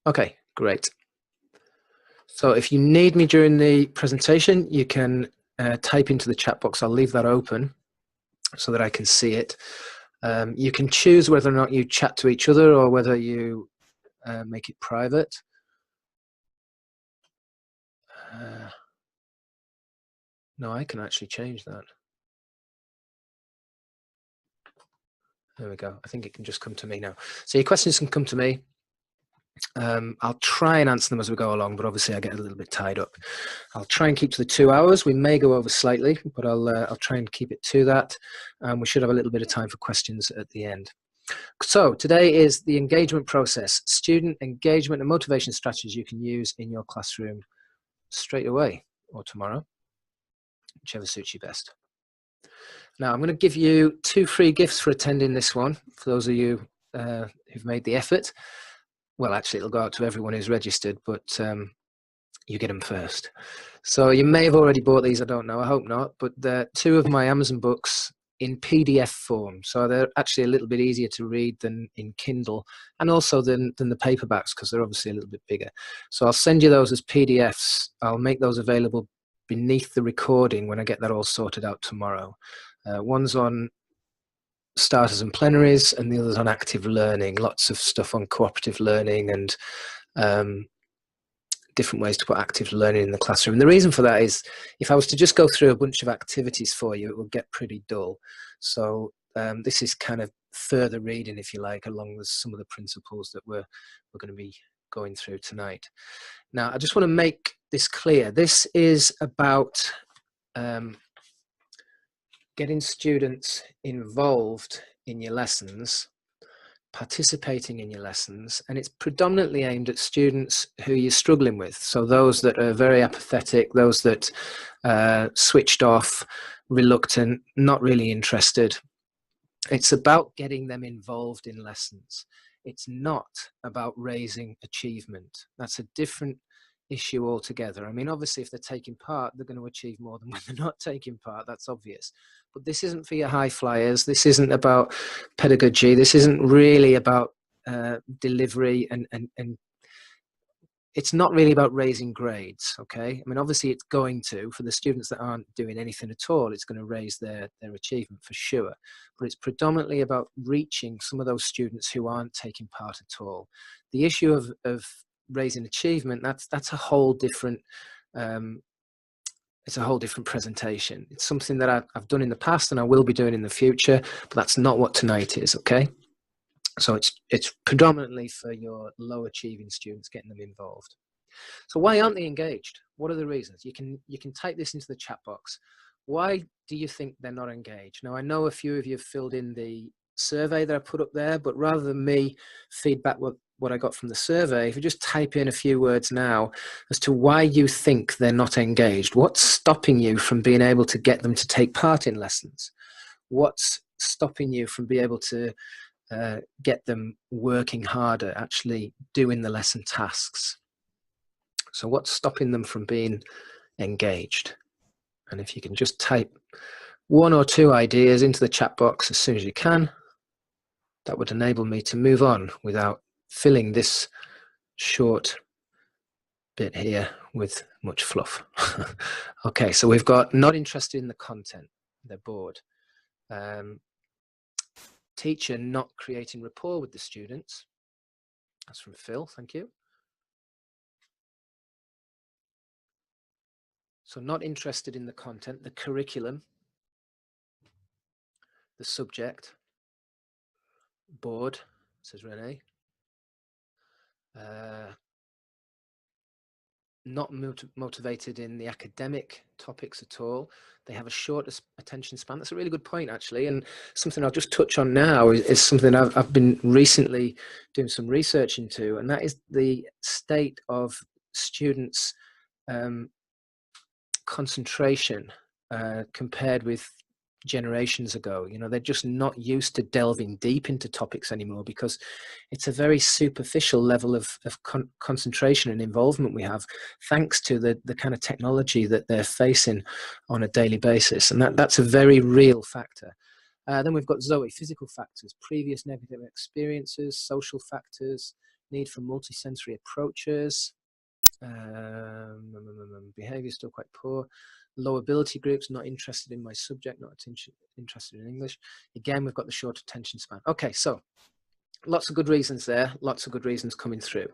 Okay, great. So if you need me during the presentation, you can type into the chat box. I'll leave that open so that I can see it. You can choose whether or not you chat to each other or whether you make it private. No, I can actually change that. There we go. I think it can just come to me now. So your questions can come to me. I'll try and answer them as we go along, but obviously I get a little bit tied up. I'll try and keep to the 2 hours. We may go over slightly, but I'll try and keep it to that. We should have a little bit of time for questions at the end. So today is the engagement process, student engagement and motivation strategies you can use in your classroom straight away or tomorrow, whichever suits you best. Now I'm going to give you 2 free gifts for attending this one, for those of you who've made the effort. Well, actually, it'll go out to everyone who's registered, but you get them first. So you may have already bought these, I don't know, I hope not, but they're 2 of my Amazon books in PDF form. So they're actually a little bit easier to read than in Kindle, and also than the paperbacks, because they're obviously a little bit bigger. So I'll send you those as PDFs. I'll make those available beneath the recording when I get that all sorted out tomorrow. One's on starters and plenaries, and the others on active learning. Lots of stuff on cooperative learning and different ways to put active learning in the classroom. And the reason for that is, if I was to just go through a bunch of activities for you, it would get pretty dull. So this is kind of further reading, if you like, along with some of the principles that we're going to be going through tonight. Now, I just want to make this clear. This is about getting students involved in your lessons, participating in your lessons, and it's predominantly aimed at students who you're struggling with. So those that are very apathetic, those that switched off, reluctant, not really interested. It's about getting them involved in lessons. It's not about raising achievement. That's a different issue altogether. I mean, obviously, if they're taking part, they're going to achieve more than when they're not taking part. That's obvious. But this isn't for your high flyers. This isn't about pedagogy. This isn't really about delivery, and it's not really about raising grades. Okay, I mean, obviously, it's going to, for the students that aren't doing anything at all, it's going to raise their achievement for sure. But it's predominantly about reaching some of those students who aren't taking part at all. The issue of raising achievement, that's a whole different it's a whole different presentation. It's something that I've done in the past and I will be doing in the future, but that's not what tonight is. Okay, so it's predominantly for your low achieving students, getting them involved. So why aren't they engaged? What are the reasons? You can type this into the chat box. Why do you think they're not engaged? Now, I know a few of you have filled in the survey that I put up there, but rather than me feedback what I got from the survey, if you just type in a few words now as to why you think they're not engaged. What's stopping you from being able to get them to take part in lessons? What's stopping you from being able to get them working harder, actually doing the lesson tasks? So what's stopping them from being engaged? And if you can just type 1 or 2 ideas into the chat box as soon as you can, that would enable me to move on without filling this short bit here with much fluff. Okay, so we've got not interested in the content, they're bored. Teacher not creating rapport with the students. That's from Phil, thank you. So not interested in the content, the curriculum, the subject. Bored, says Renee. Not motivated in the academic topics at all. They have a short attention span. That's a really good point, actually, and something I'll just touch on now is something I've been recently doing some research into, and that is the state of students' concentration compared with generations ago. You know, they're just not used to delving deep into topics anymore because it's a very superficial level of concentration and involvement we have, thanks to the kind of technology that they're facing on a daily basis, and that's a very real factor. Then we've got Zoe, physical factors, previous negative experiences, social factors, need for multisensory approaches. Behavior still quite poor. Low ability groups, not interested in my subject, not interested in English. Again, we've got the short attention span. Okay, so lots of good reasons there, lots of good reasons coming through.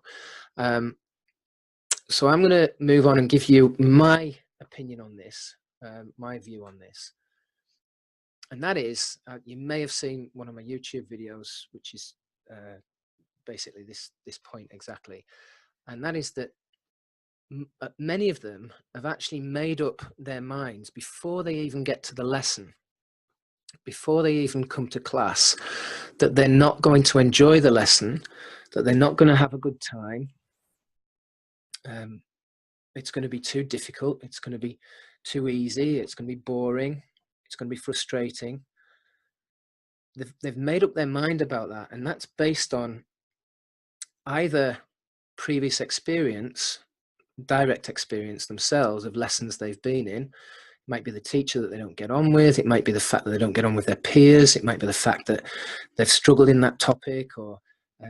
So I'm going to move on and give you my opinion on this, my view on this. And that is, you may have seen one of my YouTube videos, which is basically this point exactly. And that is that many of them have actually made up their minds before they even get to the lesson, before they even come to class, that they're not going to enjoy the lesson, that they're not going to have a good time. It's going to be too difficult. It's going to be too easy. It's going to be boring. It's going to be frustrating. They've made up their mind about that. And that's based on either previous experience, direct experience themselves of lessons they've been in. It might be the teacher that they don't get on with. It might be the fact that they don't get on with their peers. It might be the fact that they've struggled in that topic, or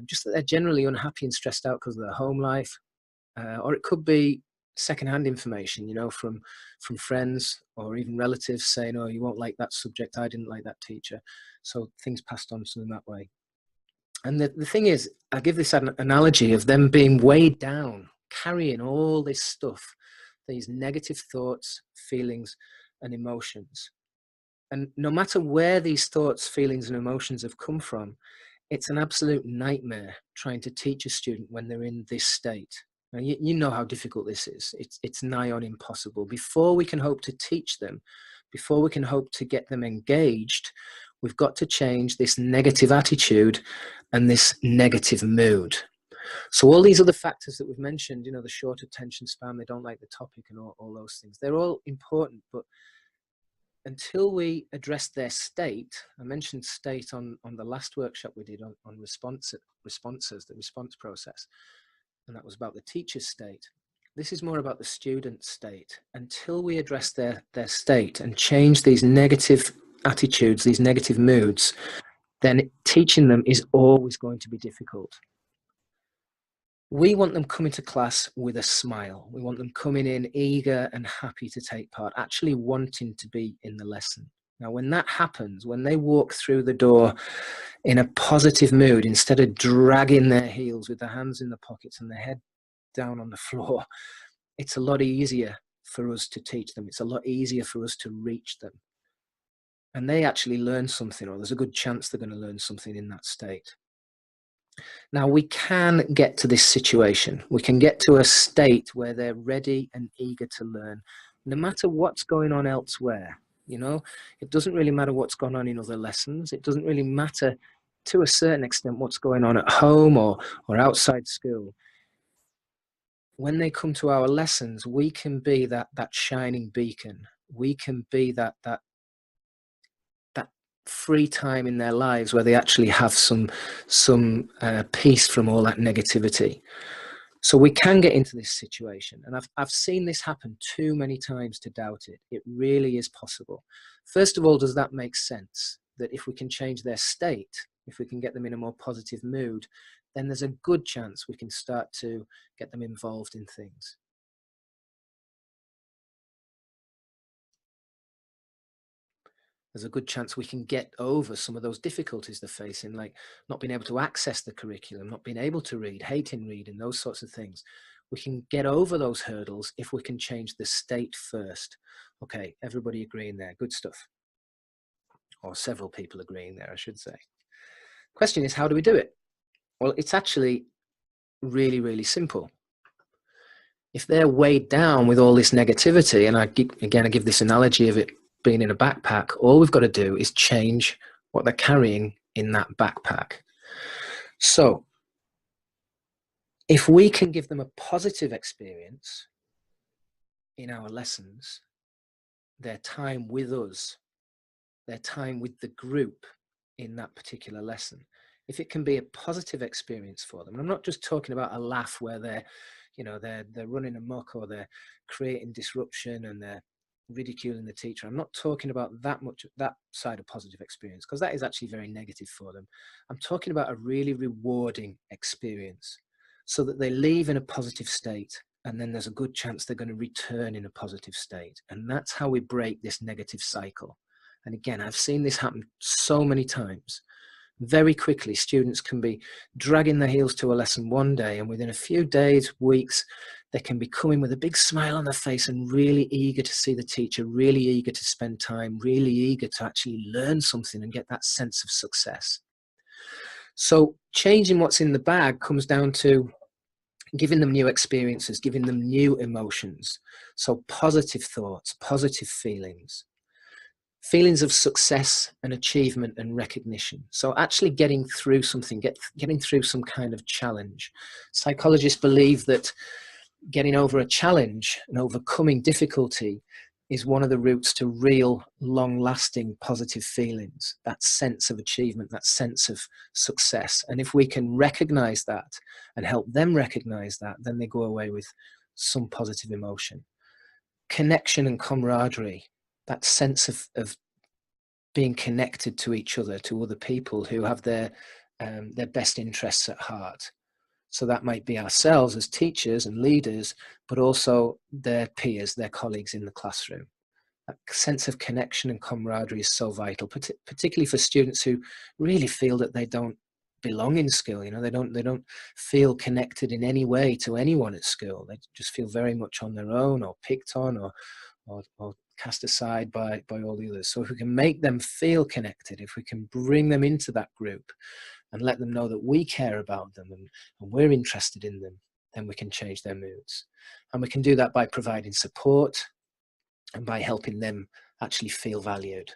just that they're generally unhappy and stressed out because of their home life. Or it could be secondhand information, you know, from friends or even relatives saying, oh, you won't like that subject, I didn't like that teacher. So things passed on to them that way. And the thing is, I give this analogy of them being weighed down, carrying all this stuff, these negative thoughts, feelings, and emotions. And no matter where these thoughts, feelings, and emotions have come from, it's an absolute nightmare trying to teach a student when they're in this state. Now, you know how difficult this is. It's nigh on impossible. Before we can hope to teach them, before we can hope to get them engaged, we've got to change this negative attitude and this negative mood. So all these other factors that we've mentioned, you know, the short attention span, they don't like the topic, and all those things, they're all important. But until we address their state, I mentioned state on the last workshop we did on responses, the response process, and that was about the teacher's state. This is more about the student's state. Until we address their state and change these negative attitudes, these negative moods, then teaching them is always going to be difficult. We want them coming to class with a smile. We want them coming in eager and happy to take part, actually wanting to be in the lesson. Now, when that happens, when they walk through the door in a positive mood, instead of dragging their heels with their hands in the pockets and their head down on the floor, it's a lot easier for us to teach them. It's a lot easier for us to reach them. And they actually learn something, or there's a good chance they're going to learn something in that state. Now, we can get to this situation. We can get to a state where they're ready and eager to learn, no matter what's going on elsewhere. You know, it doesn't really matter what's going on in other lessons. It doesn't really matter, to a certain extent, what's going on at home or outside school. When they come to our lessons, we can be that shining beacon. We can be that free time in their lives where they actually have some peace from all that negativity. So we can get into this situation, and I've seen this happen too many times to doubt it. It really is possible. First of all, does that make sense? That if we can change their state, if we can get them in a more positive mood, then there's a good chance we can start to get them involved in things. There's a good chance we can get over some of those difficulties they're facing, like not being able to access the curriculum, not being able to read, hating reading, those sorts of things. We can get over those hurdles if we can change the state first. Okay, everybody agreeing there, good stuff. Or several people agreeing there, I should say. Question is, how do we do it? Well, it's actually really, really simple. If they're weighed down with all this negativity, and I give this analogy of it being in a backpack, all we've got to do is change what they're carrying in that backpack. So if we can give them a positive experience in our lessons, their time with us, their time with the group in that particular lesson, if it can be a positive experience for them, and I'm not just talking about a laugh where they're running amok, or they're creating disruption and they're ridiculing the teacher. I'm not talking about that side of positive experience, because that is actually very negative for them. I'm talking about a really rewarding experience. so that they leave in a positive state, and then there's a good chance they're going to return in a positive state. And that's how we break this negative cycle. And again, I've seen this happen so many times. Very quickly, students can be dragging their heels to a lesson one day, and within a few days, weeks, they can be coming with a big smile on their face and really eager to see the teacher, really eager to spend time, really eager to actually learn something and get that sense of success. So changing what's in the bag comes down to giving them new experiences, giving them new emotions. So positive thoughts, positive feelings. Feelings of success and achievement and recognition. So actually getting through something, getting through some kind of challenge. Psychologists believe that getting over a challenge and overcoming difficulty is one of the routes to real, long-lasting positive feelings, that sense of achievement, that sense of success. And if we can recognize that and help them recognize that, then they go away with some positive emotion. Connection and camaraderie, that sense of being connected to each other, to other people who have their best interests at heart. So that might be ourselves as teachers and leaders, but also their peers, their colleagues in the classroom. That sense of connection and camaraderie is so vital, particularly for students who really feel that they don't belong in school. You know, they don't feel connected in any way to anyone at school. They just feel very much on their own, or picked on, or cast aside by all the others. So if we can make them feel connected, if we can bring them into that group and let them know that we care about them and we're interested in them, then we can change their moods. And we can do that by providing support and by helping them actually feel valued.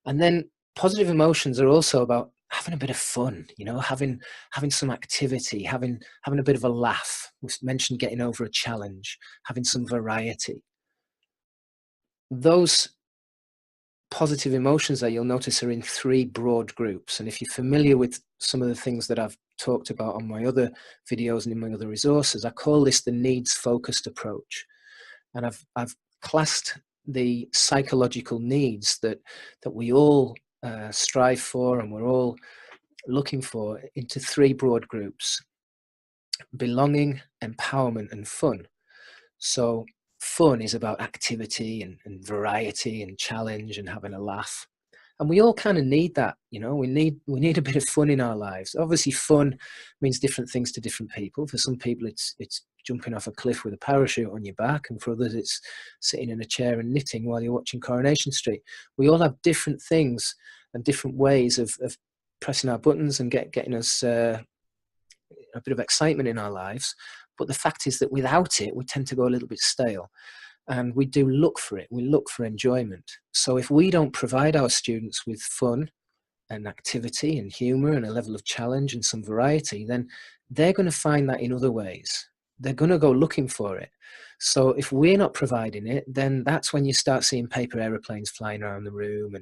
And then positive emotions are also about having a bit of fun, you know, having some activity, having a bit of a laugh. We mentioned getting over a challenge, having some variety. Those positive emotions that you'll notice are in three broad groups. And if you're familiar with some of the things that I've talked about on my other videos and in my other resources, I call this the needs-focused approach. And I've classed the psychological needs that we all strive for and we're all looking for into three broad groups: belonging, empowerment, and fun. So fun is about activity and variety and challenge and having a laugh. And we all kind of need that, you know, we need a bit of fun in our lives. Obviously, fun means different things to different people. For some people, it's jumping off a cliff with a parachute on your back, and for others, it's sitting in a chair and knitting while you're watching Coronation Street. We all have different things and different ways of pressing our buttons and getting us a bit of excitement in our lives. But the fact is that without it, we tend to go a little bit stale. And we do look for it. We look for enjoyment. So if we don't provide our students with fun and activity and humor and a level of challenge and some variety, then they're going to find that in other ways. They're going to go looking for it. So if we're not providing it, then that's when you start seeing paper aeroplanes flying around the room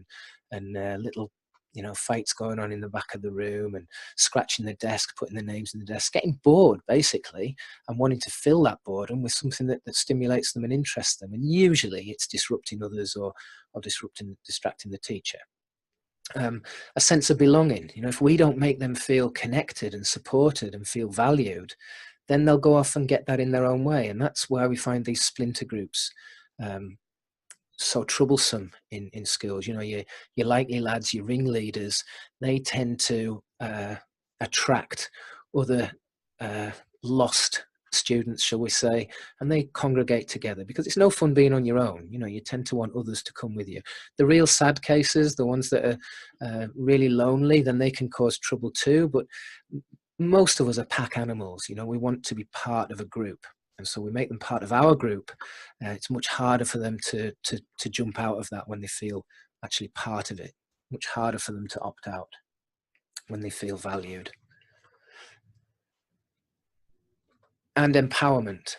and little, you know, fights going on in the back of the room and scratching the desk, putting their names in the desk, getting bored basically, and wanting to fill that boredom with something that stimulates them and interests them. And usually it's disrupting others or distracting the teacher. A sense of belonging. You know, if we don't make them feel connected and supported and feel valued, then they'll go off and get that in their own way. And that's why we find these splinter groups so troublesome in schools. You know, your likely lads, your ringleaders, they tend to attract other lost students, shall we say, and they congregate together because it's no fun being on your own. You know, you tend to want others to come with you. The real sad cases, the ones that are really lonely, then they can cause trouble too. But most of us are pack animals. You know, we want to be part of a group. And so we make them part of our group. It's much harder for them to jump out of that when they feel actually part of it. Much harder for them to opt out when they feel valued. And empowerment.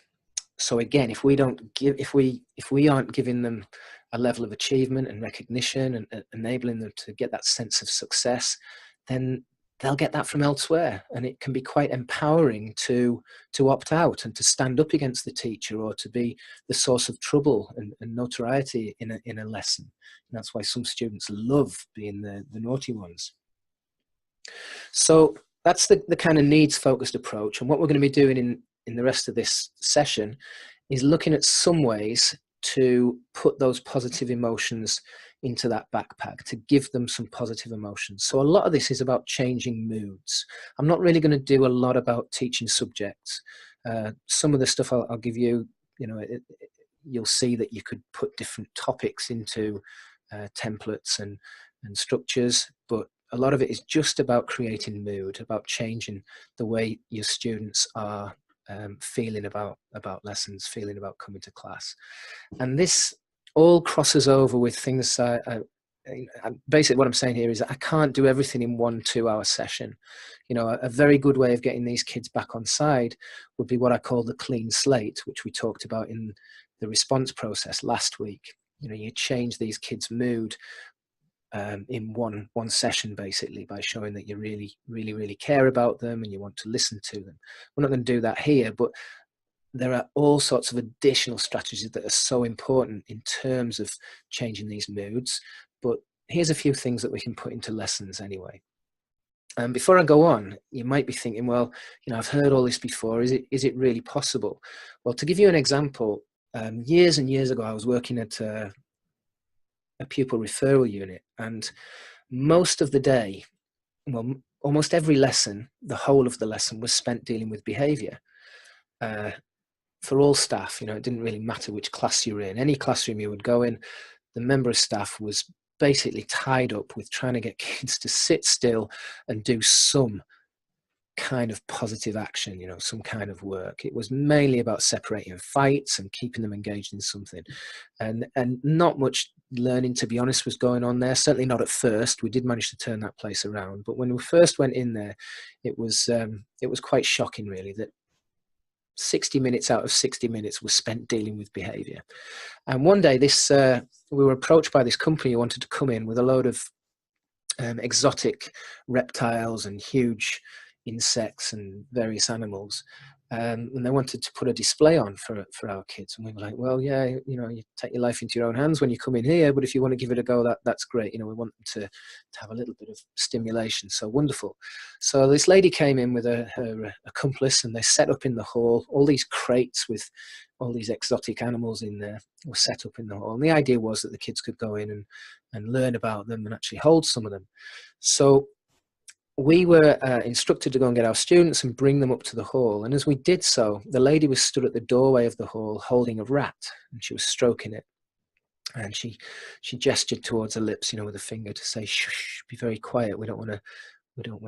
So again, if we aren't giving them a level of achievement and recognition and enabling them to get that sense of success, then they'll get that from elsewhere. And it can be quite empowering to opt out and to stand up against the teacher or to be the source of trouble and notoriety in a lesson. And that's why some students love being the naughty ones. So that's the kind of needs focused approach. And what we're going to be doing in the rest of this session is looking at some ways to put those positive emotions into that backpack, to give them some positive emotions. So a lot of this is about changing moods. I'm not really going to do a lot about teaching subjects. Some of the stuff I'll give you, you'll see that you could put different topics into templates and structures, but a lot of it is just about creating mood, about changing the way your students are feeling about lessons, feeling about coming to class. And this all crosses over with things. Basically, what I'm saying here is that I can't do everything in 1 2-hour session. A very good way of getting these kids back on side would be what I call the clean slate, which we talked about in the response process last week. You change these kids' mood in one session, basically, by showing that you really, really, really care about them and you want to listen to them. We're not going to do that here, but there are all sorts of additional strategies that are so important in terms of changing these moods. But here's a few things that we can put into lessons anyway. And before I go on, you might be thinking, well, I've heard all this before. Is it really possible? Well, to give you an example, years and years ago, I was working at a pupil referral unit, and most of the day, well, almost every lesson, the whole of the lesson was spent dealing with behavior. For all staff, it didn't really matter which class you were in. Any classroom you would go in, the member of staff was basically tied up with trying to get kids to sit still and do some kind of positive action, some kind of work. It was mainly about separating fights and keeping them engaged in something. And not much learning, to be honest, was going on there. Certainly not at first. We did manage to turn that place around. But when we first went in there, it was quite shocking, really, that 60 minutes out of 60 minutes was spent dealing with behavior. And one day we were approached by this company who wanted to come in with a load of exotic reptiles and huge insects and various animals. And they wanted to put a display on for our kids. And we were like, well, yeah, you take your life into your own hands when you come in here, but if you want to give it a go, that's great. We want them to have a little bit of stimulation. So wonderful. So this lady came in with her accomplice, and they set up in the hall all these crates with all these exotic animals in there were set up in the hall. And the idea was that the kids could go in and learn about them and actually hold some of them. So we were instructed to go and get our students and bring them up to the hall. And as we did so, the lady was stood at the doorway of the hall holding a rat, and she was stroking it. And she gestured towards her lips, with a finger to say, "Shh, be very quiet. We don't want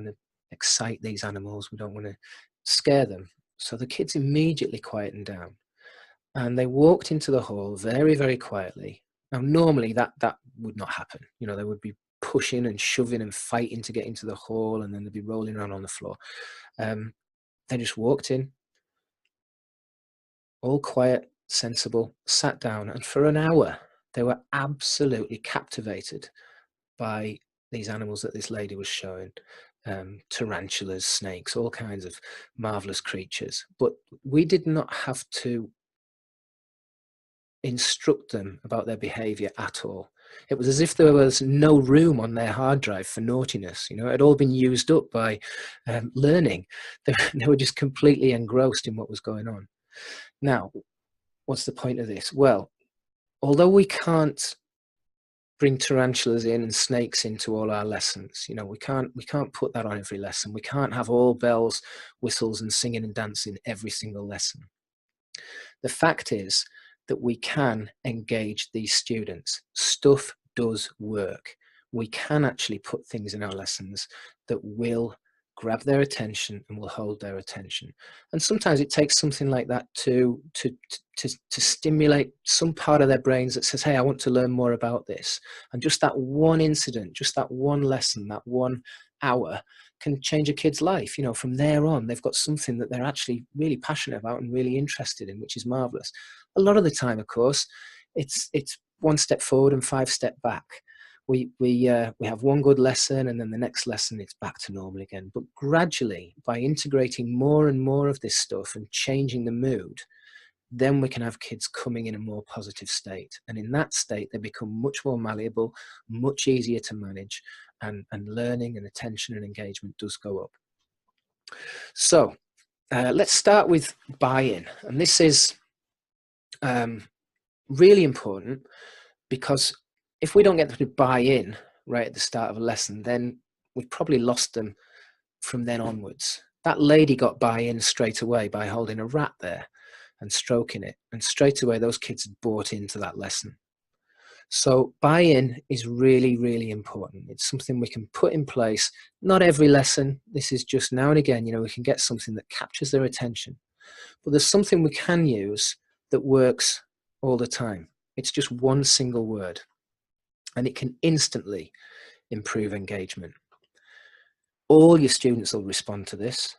to excite these animals. We don't want to scare them." So the kids immediately quietened down, and they walked into the hall very, very quietly. Now, normally that would not happen. They would be pushing and shoving and fighting to get into the hall, and then they'd be rolling around on the floor. They just walked in, all quiet, sensible, sat down, and for an hour they were absolutely captivated by these animals that this lady was showing. Tarantulas, snakes, all kinds of marvelous creatures. But we did not have to instruct them about their behavior at all. It was as if there was no room on their hard drive for naughtiness. It had all been used up by learning. They were just completely engrossed in what was going on. Now, what's the point of this? Well, although we can't bring tarantulas in and snakes into all our lessons, we can't put that on every lesson. We can't have all bells, whistles, and singing and dancing every single lesson. The fact is that we can engage these students. Stuff does work. We can actually put things in our lessons that will grab their attention and will hold their attention. And sometimes it takes something like that to stimulate some part of their brains that says, hey, I want to learn more about this. And just that one incident, just that one lesson, that 1 hour can change a kid's life. From there on, they've got something that they're actually really passionate about and really interested in, which is marvelous. A lot of the time, of course, it's 1 step forward and 5 steps back. We have one good lesson, and then the next lesson it's back to normal again. But gradually, by integrating more and more of this stuff and changing the mood, then we can have kids coming in a more positive state. And in that state, they become much more malleable, much easier to manage, and learning and attention and engagement does go up. So let's start with buy-in. And this is really important, because if we don't get them to buy in right at the start of a lesson, then we've probably lost them from then onwards. That lady got buy-in straight away by holding a rat there and stroking it. And straight away, those kids bought into that lesson. So buy-in is really, really important. It's something we can put in place. Not every lesson. This is just now and again, we can get something that captures their attention. But there's something we can use that works all the time. It's just one single word, and it can instantly improve engagement. All your students will respond to this.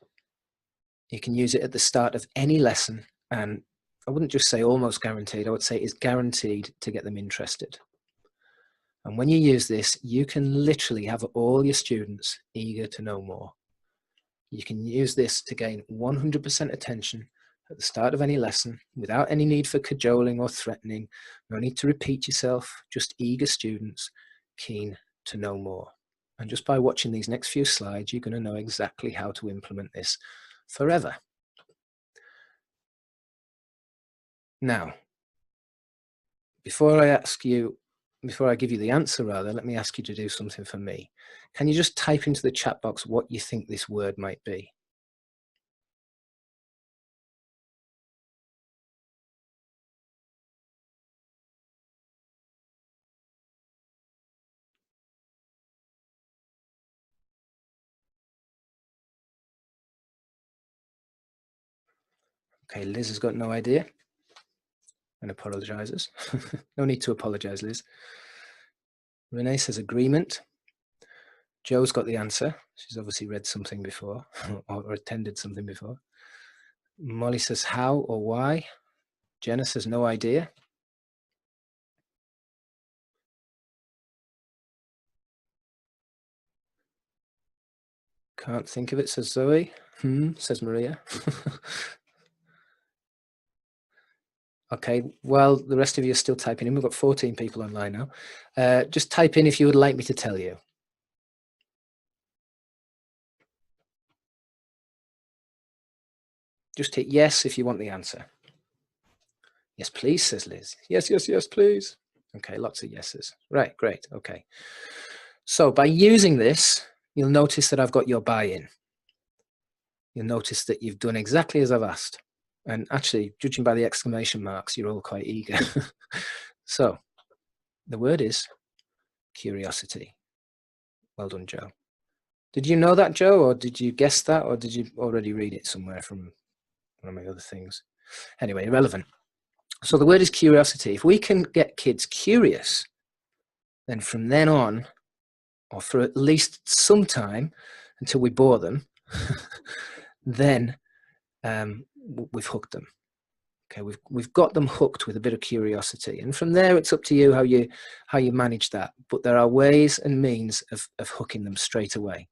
You can use it at the start of any lesson, and I wouldn't just say almost guaranteed, I would say it's guaranteed to get them interested. And when you use this, you can literally have all your students eager to know more. You can use this to gain 100% attention at the start of any lesson without any need for cajoling or threatening. No need to repeat yourself, just eager students keen to know more. And just by watching these next few slides, you're going to know exactly how to implement this forever. Now, before I give you the answer, let me ask you to do something for me. Can you just type into the chat box what you think this word might be? Okay, Liz has got no idea and apologizes. No need to apologize, Liz. Renee says agreement. Joe's got the answer. She's obviously read something before or attended something before. Molly says how or why. Jenna says no idea. Can't think of it, says Zoe. Says Maria. Okay, well, the rest of you are still typing in. We've got 14 people online now. Just type in if you would like me to tell you. Just hit yes if you want the answer. Yes, please, says Liz. Yes, yes, yes, please. Okay, lots of yeses. Right, great, okay. So by using this, you'll notice that I've got your buy-in. You'll notice that you've done exactly as I've asked. And actually, judging by the exclamation marks, you're all quite eager. So the word is curiosity. Well done, Joe. Did you know that, Joe, or did you guess that, or did you already read it somewhere from one of my other things? Anyway, irrelevant. So the word is curiosity. If we can get kids curious, then from then on, or for at least some time until we bore them, then we've hooked them. Okay, we've got them hooked with a bit of curiosity, and from there it's up to you how you manage that. But there are ways and means of hooking them straight away.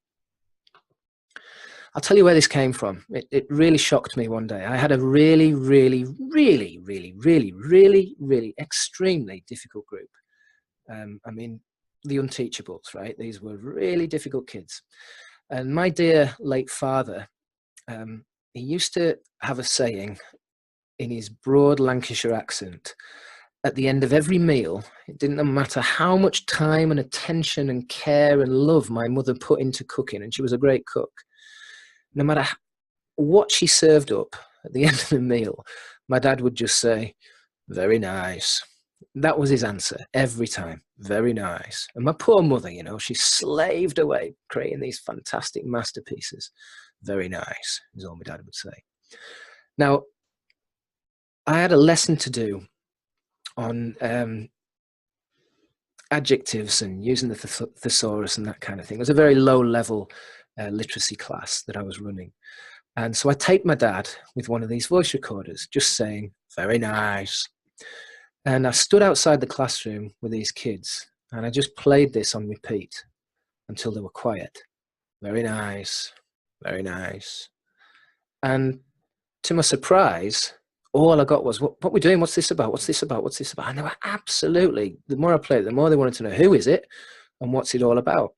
I'll tell you where this came from. It really shocked me one day. I had a really, really, really, really, really, really, really extremely difficult group. I mean, the unteachables, right? These were really difficult kids. And my dear late father, he used to have a saying in his broad Lancashire accent. At the end of every meal, it didn't matter how much time and attention and care and love my mother put into cooking, and she was a great cook. No matter what she served up at the end of the meal, my dad would just say, "Very nice." That was his answer every time. Very nice. And my poor mother, she slaved away creating these fantastic masterpieces. Very nice, is all my dad would say. Now, I had a lesson to do on adjectives and using the thesaurus and that kind of thing. It was a very low level literacy class that I was running. And so I taped my dad with one of these voice recorders, just saying, "Very nice." And I stood outside the classroom with these kids, and I just played this on repeat until they were quiet. Very nice, very nice. And to my surprise, all I got was, what we're doing, what's this about, what's this about, what's this about? And they were absolutely, the more I played, the more they wanted to know who is it and what's it all about.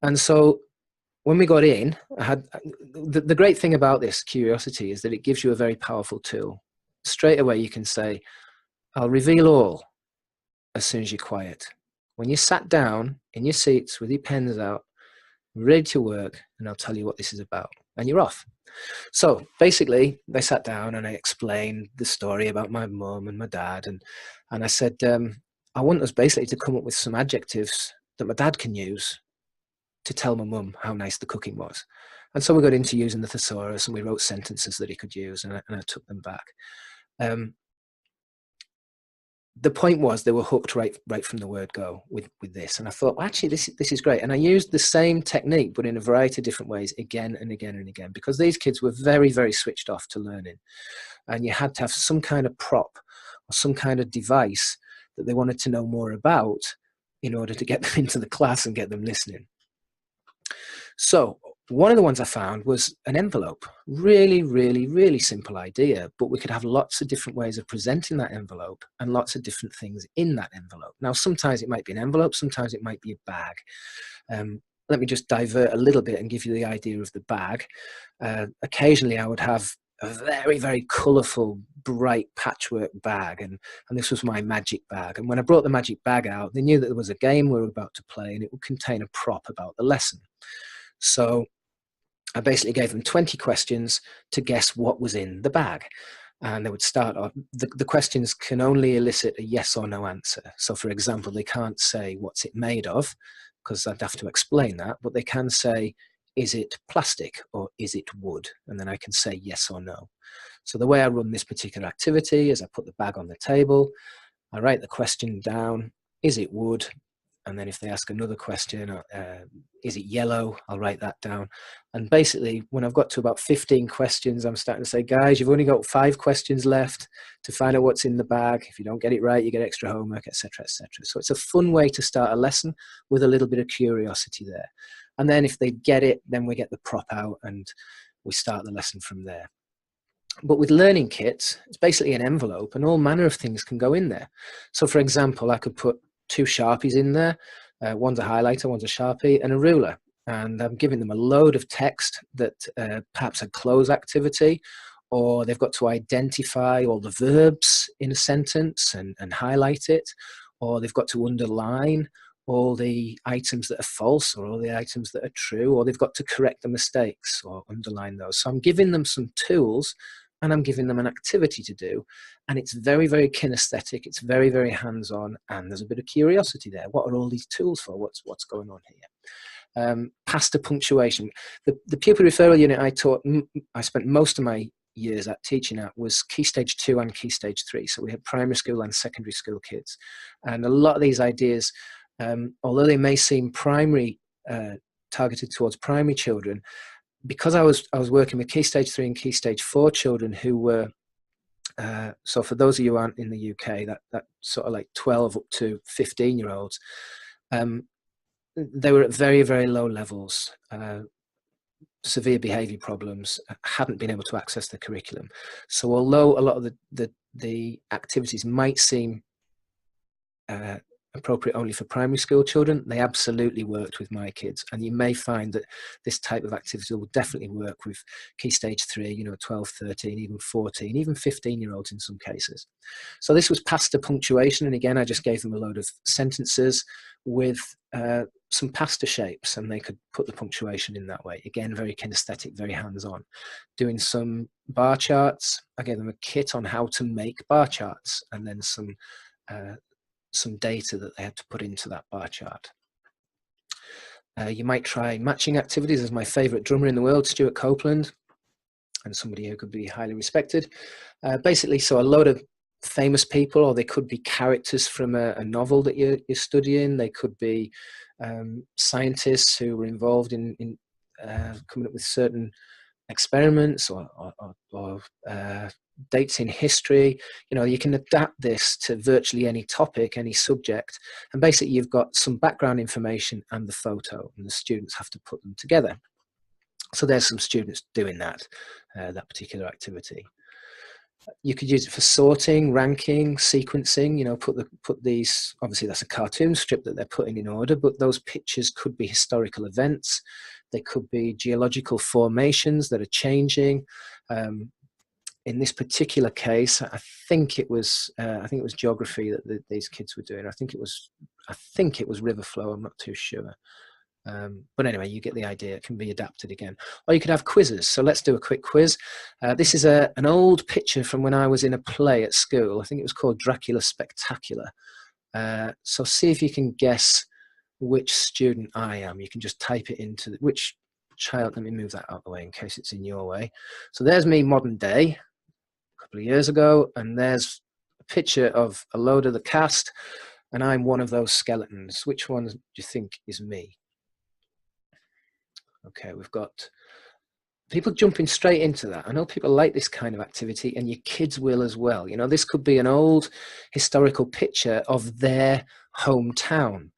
And so when we got in, I had the great thing about this curiosity is that it gives you a very powerful tool. Straight away, you can say, I'll reveal all as soon as you're quiet. When you sat down in your seats with your pens out, ready to work, and I'll tell you what this is about. And you're off. So basically, they sat down and I explained the story about my mum and my dad. And I said, I want us basically to come up with some adjectives that my dad can use to tell my mum how nice the cooking was. And so we got into using the thesaurus and we wrote sentences that he could use, and I took them back. The point was they were hooked right from the word go with this. And I thought, well, actually, this is great. And I used the same technique, but in a variety of different ways, again and again and again, because these kids were very, very switched off to learning. And you had to have some kind of prop or some kind of device that they wanted to know more about in order to get them into the class and get them listening. So one of the ones I found was an envelope. Really, really, really simple idea, but we could have lots of different ways of presenting that envelope and lots of different things in that envelope. Now, sometimes it might be an envelope, sometimes it might be a bag. Let me just divert a little bit and give you the idea of the bag. Occasionally I would have a very, very colourful, bright patchwork bag, and this was my magic bag. And when I brought the magic bag out, they knew that there was a game we were about to play and it would contain a prop about the lesson. So I basically gave them 20 questions to guess what was in the bag. And they would start off, the questions can only elicit a yes or no answer. So for example, they can't say what's it made of, because I'd have to explain that, but they can say, is it plastic or is it wood? And then I can say yes or no. So the way I run this particular activity is I put the bag on the table, I write the question down, is it wood? And then if they ask another question, is it yellow? I'll write that down. And basically, when I've got to about 15 questions, I'm starting to say, guys, you've only got 5 questions left to find out what's in the bag. If you don't get it right, you get extra homework, etc., etc. So it's a fun way to start a lesson with a little bit of curiosity there. And then if they get it, then we get the prop out and we start the lesson from there. But with learning kits, it's basically an envelope and all manner of things can go in there. So for example, I could put 2 Sharpies in there. One's a highlighter, one's a Sharpie, and a ruler. And I'm giving them a load of text that perhaps a close activity, or they've got to identify all the verbs in a sentence and highlight it, or they've got to underline all the items that are false or all the items that are true, or they've got to correct the mistakes or underline those. So I'm giving them some tools and I'm giving them an activity to do. And it's very, very kinesthetic. It's very, very hands-on. And there's a bit of curiosity there. What are all these tools for? What's going on here? Past the punctuation. The pupil referral unit I spent most of my years at teaching at was Key Stage 2 and Key Stage 3. So we had primary school and secondary school kids. And a lot of these ideas, although they may seem primary, targeted towards primary children, because I was working with Key Stage 3 and Key Stage 4 children who were, so for those of you who aren't in the UK, that sort of like 12 up to 15-year-olds, they were at very, very low levels, severe behaviour problems, hadn't been able to access the curriculum. So although a lot of the activities might seem appropriate only for primary school children, they absolutely worked with my kids. And you may find that this type of activity will definitely work with Key Stage 3, 12, 13, even 14, even 15-year-olds in some cases. So this was past the punctuation. And again, I just gave them a load of sentences with some pasta shapes, and they could put the punctuation in that way. Again, very kinesthetic, very hands-on. Doing some bar charts. I gave them a kit on how to make bar charts, and then some data that they had to put into that bar chart. You might try matching activities. As my favorite drummer in the world, Stuart Copeland, and somebody who could be highly respected. Basically, so a load of famous people, or they could be characters from a novel that you're studying. They could be scientists who were involved in coming up with certain experiments or dates in history. You can adapt this to virtually any topic, any subject, and basically you've got some background information and the photo, and the students have to put them together. So there's some students doing that particular activity. You could use it for sorting, ranking, sequencing. Put these, obviously that's a cartoon strip that they're putting in order, but those pictures could be historical events. They could be geological formations that are changing. In this particular case, I think it was geography that these kids were doing. I think it was river flow. I'm not too sure. But anyway, you get the idea. It can be adapted again. Or you could have quizzes. So let's do a quick quiz. This is an old picture from when I was in a play at school. I think it was called Dracula Spectacular. So see if you can guess which student I am. You can just type it into which child. Let me move that out of the way in case it's in your way. So there's me modern day, a couple of years ago, and there's a picture of a load of the cast, and I'm one of those skeletons. Which one do you think is me? Okay, we've got people jumping straight into that. I know people like this kind of activity, and your kids will as well. You know, this could be an old historical picture of their hometown,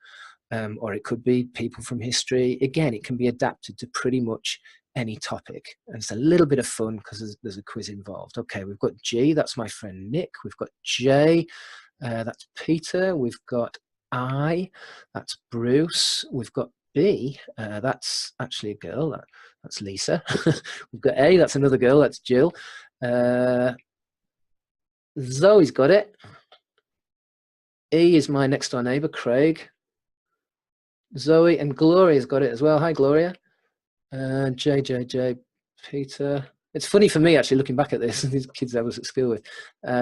or it could be people from history. Again, it can be adapted to pretty much any topic, and it's a little bit of fun because there's a quiz involved. Okay, we've got G, that's my friend Nick. We've got J, that's Peter. We've got I, that's Bruce. We've got B, that's actually a girl, that's Lisa. We've got A, that's another girl, that's Jill. Zoe's got it. E is my next door neighbour, Craig. Zoe, and Gloria's got it as well. Hi, Gloria. J, Peter. It's funny for me, actually, looking back at this, these kids I was at school with.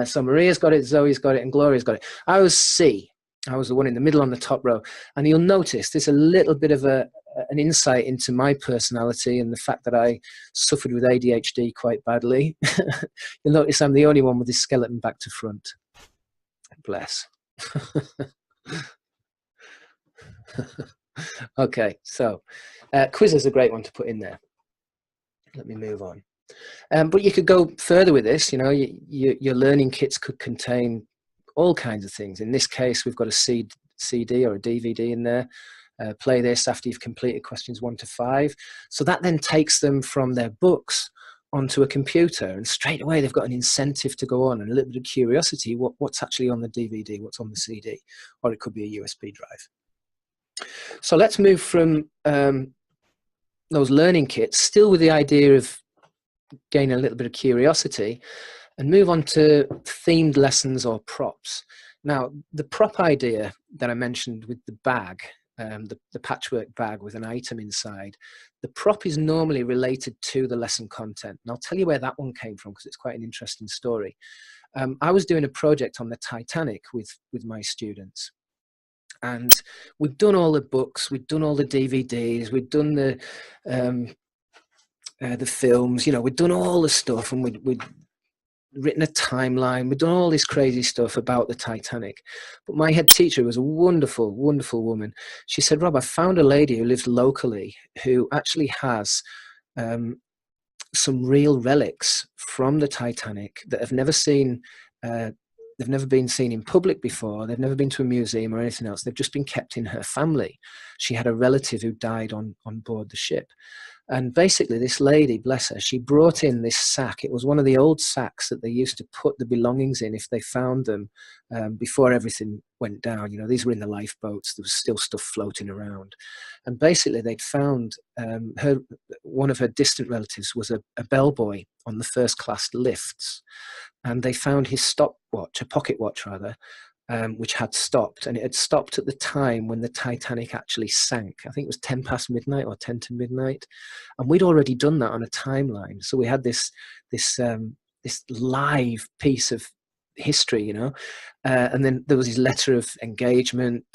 So Maria's got it, Zoe's got it, and Gloria's got it. I was C. I was the one in the middle on the top row. And you'll notice there's a little bit of an insight into my personality and the fact that I suffered with ADHD quite badly. You'll notice I'm the only one with this skeleton back to front. Bless. Okay, so quiz is a great one to put in there. Let me move on. But you could go further with this. You know, your learning kits could contain all kinds of things. In this case, we've got a CD or a DVD in there. Play this after you've completed questions 1 to 5. So that then takes them from their books onto a computer, and straight away they've got an incentive to go on and a little bit of curiosity. What's actually on the DVD? What's on the CD? Or it could be a USB drive. So let's move from those learning kits, still with the idea of gaining a little bit of curiosity, and move on to themed lessons or props. Now, the prop idea that I mentioned with the bag, the patchwork bag with an item inside, the prop is normally related to the lesson content. And I'll tell you where that one came from because it's quite an interesting story. I was doing a project on the Titanic with my students. And we'd done all the books, we'd done all the DVDs, we'd done the films, you know, we'd done all the stuff, and we'd written a timeline. We'd done all this crazy stuff about the Titanic. But my head teacher was a wonderful, wonderful woman. She said, Rob, I found a lady who lives locally who actually has some real relics from the Titanic that have never seen, they've never been seen in public before. They've never been to a museum or anything else. They've just been kept in her family. She had a relative who died on board the ship. And basically this lady, bless her, she brought in this sack. It was one of the old sacks that they used to put the belongings in if they found them before everything went down. You know, these were in the lifeboats. There was still stuff floating around. And basically they'd found one of her distant relatives was a bellboy on the first class lifts. And they found his stopwatch, a pocket watch rather, which had stopped, and it had stopped at the time when the Titanic actually sank. I think it was 10 past midnight or 10 to midnight, and we'd already done that on a timeline. So we had this live piece of history, you know. And then there was his letter of engagement,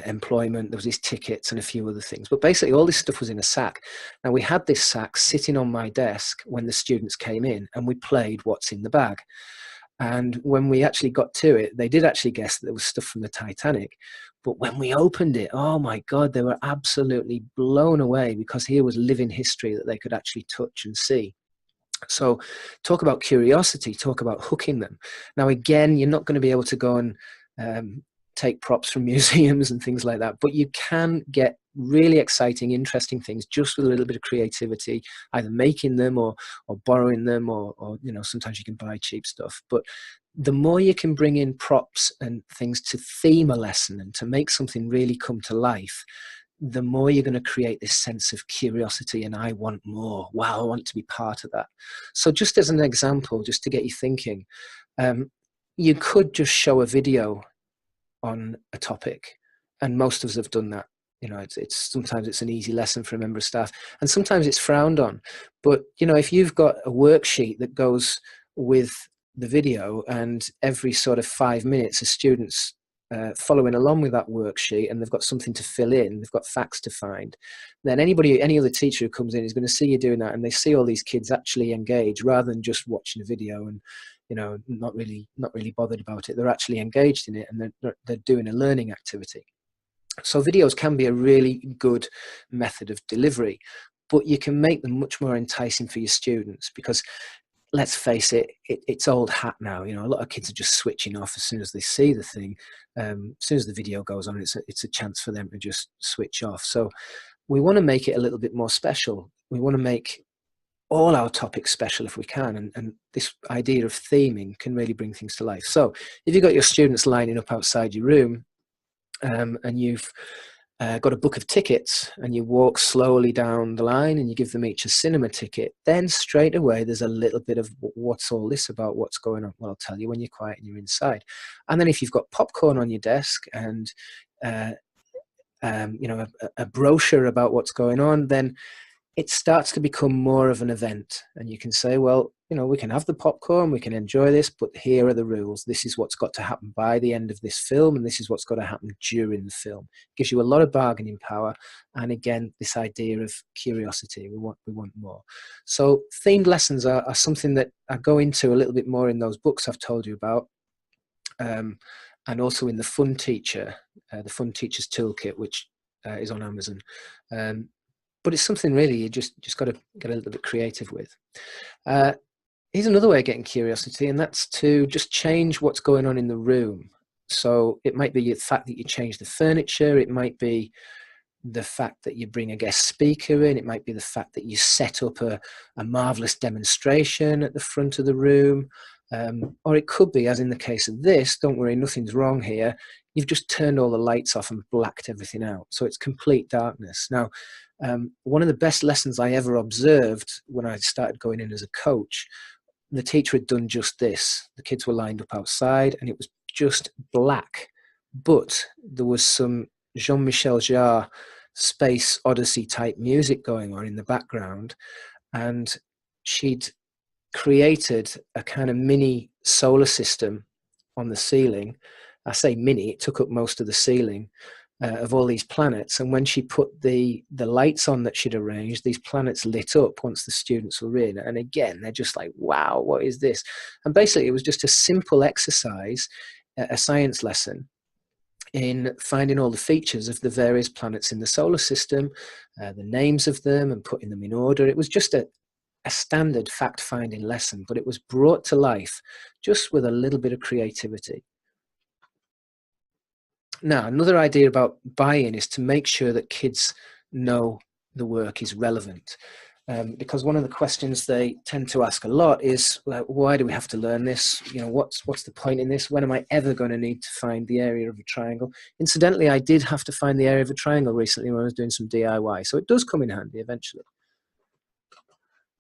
employment. There was his tickets and a few other things. But basically, all this stuff was in a sack. Now we had this sack sitting on my desk when the students came in, and we played "What's in the Bag." And when we actually got to it, they did actually guess that there was stuff from the Titanic. But when we opened it, oh my God, they were absolutely blown away, because here was living history that they could actually touch and see. So talk about curiosity, talk about hooking them. Now, again, you're not going to be able to go and take props from museums and things like that, but you can get really exciting, interesting things just with a little bit of creativity, either making them or borrowing them, or you know, sometimes you can buy cheap stuff. But the more you can bring in props and things to theme a lesson and to make something really come to life, the more you're going to create this sense of curiosity and I want more. Wow, I want to be part of that. So just as an example, just to get you thinking, you could just show a video on a topic, and most of us have done that. You know, it's sometimes it's an easy lesson for a member of staff, and sometimes it's frowned on. But you know, if you've got a worksheet that goes with the video, and every sort of 5 minutes, a student's following along with that worksheet, and they've got something to fill in, they've got facts to find, then any other teacher who comes in is going to see you doing that, and they see all these kids actually engage rather than just watching a video and, you know, not really bothered about it. They're actually engaged in it, and they're doing a learning activity. So videos can be a really good method of delivery, but you can make them much more enticing for your students, because let's face it, it's old hat now. You know, a lot of kids are just switching off as soon as they see the thing. As soon as the video goes on, it's a chance for them to just switch off. So we want to make it a little bit more special. We want to make all our topics special if we can, and this idea of theming can really bring things to life. So if you've got your students lining up outside your room, and you've got a book of tickets, and you walk slowly down the line and you give them each a cinema ticket, then straight away there's a little bit of what's all this about, what's going on. Well, I'll tell you when you're quiet and you're inside. And then if you've got popcorn on your desk and you know, a brochure about what's going on, then it starts to become more of an event, and you can say, well, you know, we can have the popcorn, we can enjoy this, but here are the rules. This is what's got to happen by the end of this film, and this is what's got to happen during the film. It gives you a lot of bargaining power, and again, this idea of curiosity. We want more. So themed lessons are something that I go into a little bit more in those books I've told you about, and also in the Fun Teacher, the Fun Teacher's Toolkit, which is on Amazon. But it's something really you just got to get a little bit creative with. Here's another way of getting curiosity, and that's to just change what's going on in the room. So it might be the fact that you change the furniture. It might be the fact that you bring a guest speaker in. It might be the fact that you set up a marvelous demonstration at the front of the room. Or it could be, as in the case of this, don't worry, nothing's wrong here. You've just turned all the lights off and blacked everything out. So it's complete darkness. Now, one of the best lessons I ever observed when I started going in as a coach, the teacher had done just this. The kids were lined up outside and it was just black, but there was some Jean-Michel Jarre Space Odyssey type music going on in the background, and she'd created a kind of mini solar system on the ceiling. I say mini, it took up most of the ceiling, of all these planets. And when she put the lights on that she'd arranged, these planets lit up once the students were in. And again, they're just like, wow, what is this? And basically it was just a simple exercise, a science lesson in finding all the features of the various planets in the solar system, the names of them, and putting them in order. It was just a standard fact-finding lesson, but it was brought to life just with a little bit of creativity. Now, another idea about buy-in is to make sure that kids know the work is relevant. Because one of the questions they tend to ask a lot is, why do we have to learn this? You know, what's the point in this? When am I ever going to need to find the area of a triangle? Incidentally, I did have to find the area of a triangle recently when I was doing some DIY, so it does come in handy eventually.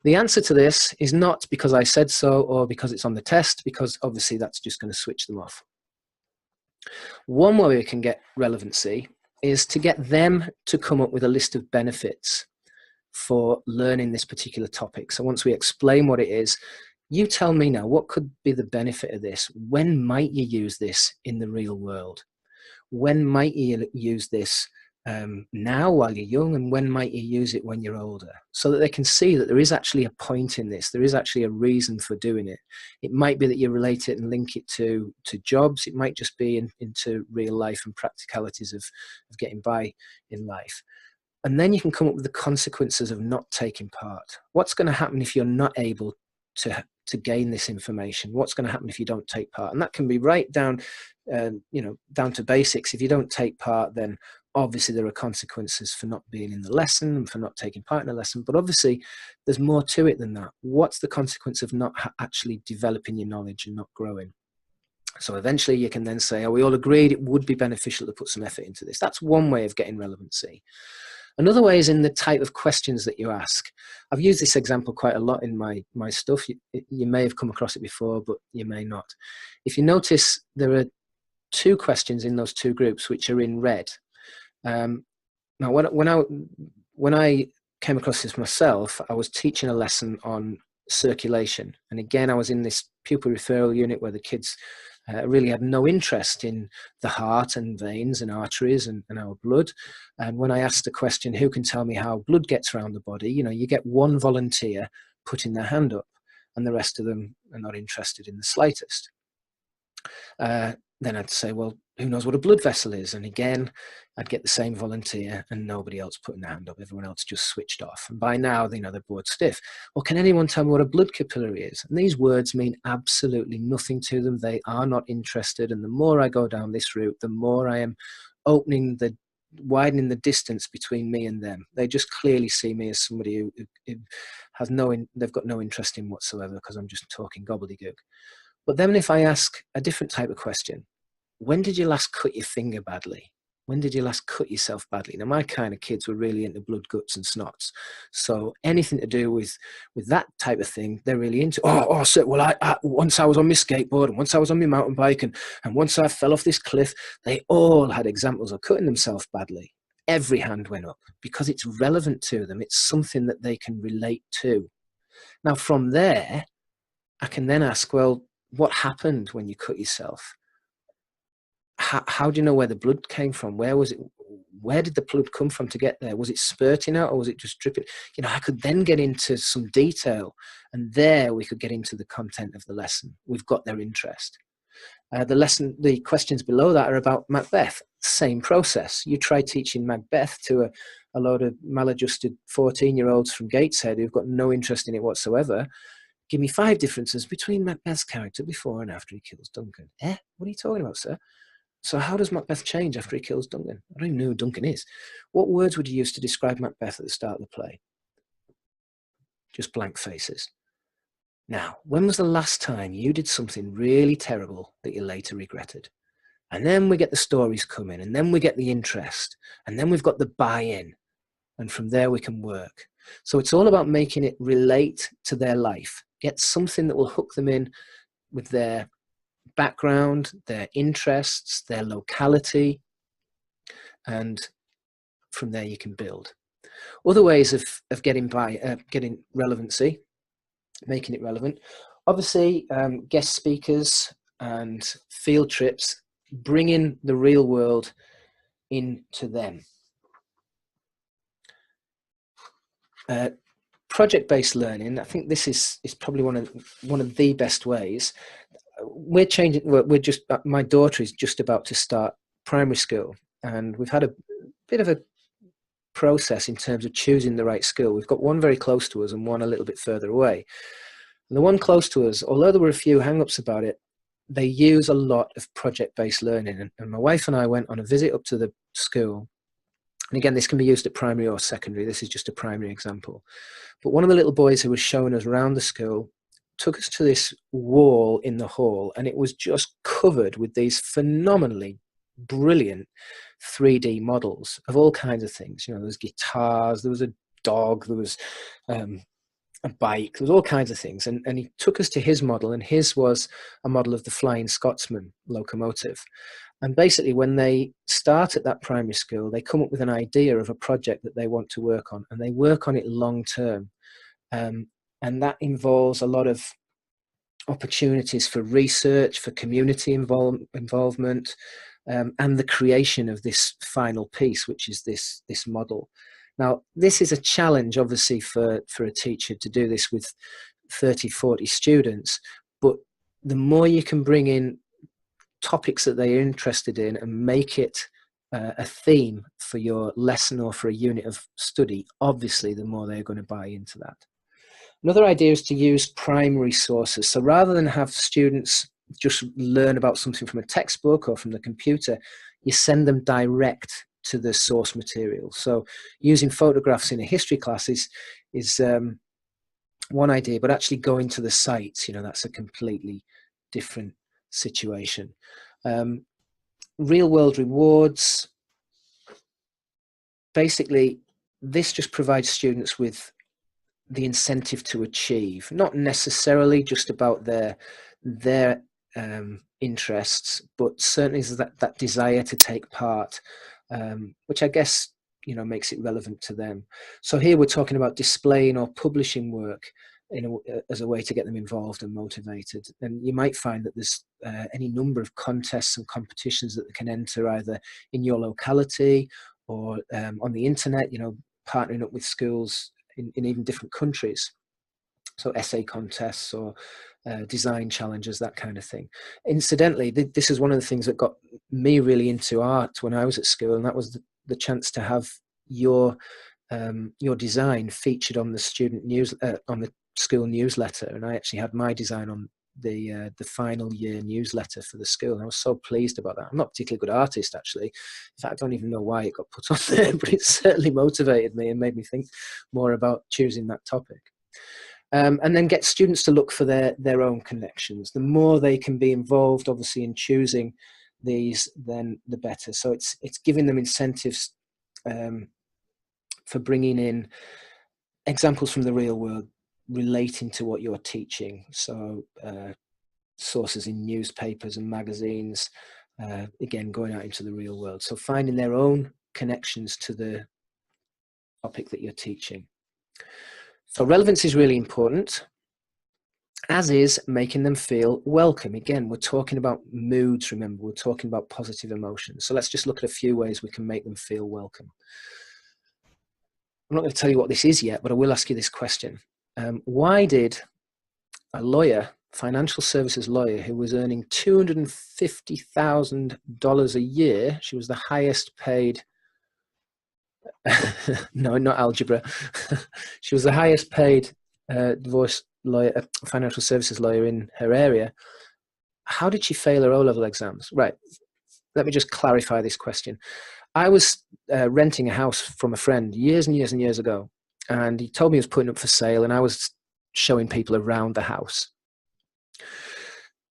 The answer to this is not because I said so or because it's on the test, because obviously that's just going to switch them off. One way we can get relevancy is to get them to come up with a list of benefits for learning this particular topic. So once we explain what it is, you tell me now, what could be the benefit of this? When might you use this in the real world? When might you use this now while you're young, and when might you use it when you're older? So that they can see that there is actually a point in this. There is actually a reason for doing it. It might be that you relate it and link it to jobs. It might just be into real life and practicalities of getting by in life. And then you can come up with the consequences of not taking part. What's going to happen if you're not able to gain this information? What's going to happen if you don't take part? And that can be right down, down to basics. If you don't take part, then obviously there are consequences for not being in the lesson and for not taking part in a lesson. But obviously there's more to it than that. What's the consequence of not actually developing your knowledge and not growing? So eventually you can then say, oh, we all agreed it would be beneficial to put some effort into this. That's one way of getting relevancy. Another way is in the type of questions that you ask. I've used this example quite a lot in my stuff. You may have come across it before, but you may not. If you notice, there are two questions in those two groups which are in red. Now, when I came across this myself, I was teaching a lesson on circulation. And again, I was in this pupil referral unit where the kids really had no interest in the heart and veins and arteries and our blood. And when I asked the question, who can tell me how blood gets around the body? You know, you get one volunteer putting their hand up and the rest of them are not interested in the slightest. Then I'd say, well, who knows what a blood vessel is? And again, I'd get the same volunteer and nobody else putting their hand up. Everyone else just switched off. And by now, you know, they're bored stiff. Well, can anyone tell me what a blood capillary is? And these words mean absolutely nothing to them. They are not interested. And the more I go down this route, the more I am widening the distance between me and them. They just clearly see me as somebody who has they've got no interest in whatsoever because I'm just talking gobbledygook. But then if I ask a different type of question, when did you last cut your finger badly? When did you last cut yourself badly? Now, my kind of kids were really into blood, guts and snots. So anything to do with that type of thing, they're really into. Oh, so, well, I once I was on my skateboard and once I was on my mountain bike and once I fell off this cliff, they all had examples of cutting themselves badly. Every hand went up because it's relevant to them. It's something that they can relate to. Now, from there, I can then ask, well, what happened when you cut yourself? How do you know where the blood came from? Where was it? Where did the blood come from to get there? Was it spurting out or was it just dripping? You know, I could then get into some detail and there we could get into the content of the lesson. We've got their interest. The questions below that are about Macbeth. Same process. You try teaching Macbeth to a load of maladjusted 14-year-olds from Gateshead who've got no interest in it whatsoever. Give me 5 differences between Macbeth's character before and after he kills Duncan. What are you talking about, sir? So how does Macbeth change after he kills Duncan? I don't even know who Duncan is. What words would you use to describe Macbeth at the start of the play? Just blank faces. Now, when was the last time you did something really terrible that you later regretted? And then we get the stories coming, and then we get the interest, and then we've got the buy-in, and from there we can work. So it's all about making it relate to their life. Get something that will hook them in with their background, their interests, their locality, and from there you can build. Other ways of getting relevancy, making it relevant. Obviously, guest speakers and field trips, bringing the real world into them. Project-based learning, I think this is probably one of the best ways. My daughter is just about to start primary school, and we've had a bit of a process in terms of choosing the right school. We've got one very close to us and one a little bit further away. And the one close to us, although there were a few hang-ups about it, they use a lot of project-based learning. And my wife and I went on a visit up to the school. And again, this can be used at primary or secondary. This is just a primary example. But one of the little boys who was showing us around the school took us to this wall in the hall, and it was just covered with these phenomenally brilliant 3D models of all kinds of things. You know, there was guitars, there was a dog, there was a bike, there was all kinds of things. And he took us to his model, and his was a model of the Flying Scotsman locomotive. And basically, when they start at that primary school, they come up with an idea of a project that they want to work on, and they work on it long term. And that involves a lot of opportunities for research, for community involvement, and the creation of this final piece, which is this model. Now, this is a challenge, obviously, for a teacher to do this with 30, 40 students, but the more you can bring in topics that they're interested in and make it a theme for your lesson or for a unit of study, obviously, the more they're going to buy into that. Another idea is to use primary sources. So rather than have students just learn about something from a textbook or from the computer, you send them direct to the source material. So using photographs in a history class is one idea, but actually going to the sites, you know, that's a completely different situation. Real world rewards. Basically, this just provides students with the incentive to achieve, not necessarily just about their interests, but certainly is that desire to take part, which I guess makes it relevant to them. So here we're talking about displaying or publishing work as a way to get them involved and motivated. And you might find that there's any number of contests and competitions that they can enter, either in your locality or on the internet, partnering up with schools in even different countries. So essay contests or design challenges, that kind of thing. Incidentally, this is one of the things that got me really into art when I was at school, and that was the chance to have your design featured on the student news on the school newsletter. And I actually had my design on the final year newsletter for the school, and I was so pleased about that. I'm not a particularly good artist, actually. In fact, I don't even know why it got put on there, but it certainly motivated me and made me think more about choosing that topic. And then get students to look for their own connections. The more they can be involved, obviously, in choosing these, then the better. So it's giving them incentives for bringing in examples from the real world relating to what you're teaching. So sources in newspapers and magazines, again, going out into the real world. So finding their own connections to the topic that you're teaching. So relevance is really important, as is making them feel welcome. Again, we're talking about moods, remember, we're talking about positive emotions. So let's just look at a few ways we can make them feel welcome. I'm not going to tell you what this is yet, but I will ask you this question. Why did a lawyer, financial services lawyer, who was earning $250,000 a year, she was the highest paid, no, not algebra, she was the highest paid divorce lawyer, financial services lawyer in her area, how did she fail her O-level exams? Right, let me just clarify this question. I was renting a house from a friend years and years and years ago, and he told me he was putting up for sale, and I was showing people around the house.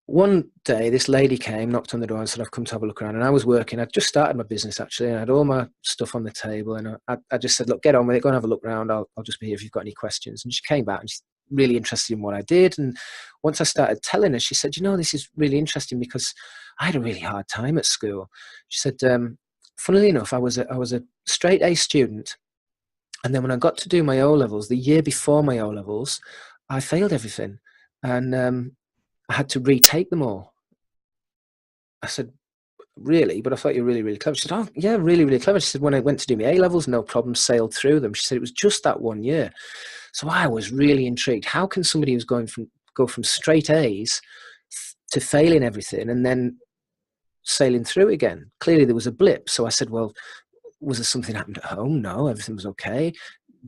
One day, this lady came, knocked on the door and said, I've come to have a look around. And I was working. I'd just started my business, actually, and I had all my stuff on the table. And I just said, look, get on with it. Go and have a look around. I'll just be here if you've got any questions. And she came back and she's really interested in what I did. And once I started telling her, she said, this is really interesting because I had a really hard time at school. She said, funnily enough, I was a straight A student. And then when I got to do my O-levels, the year before my O-levels, I failed everything. And I had to retake them all. I said, really? But I thought you were really, really clever. She said, oh, yeah, really, really clever. She said, when I went to do my A-levels, no problem, sailed through them. She said, it was just that 1 year. So I was really intrigued. How can somebody who's go from straight A's to failing everything and then sailing through again? Clearly there was a blip. So I said, well, was there something happened at home? No, everything was okay.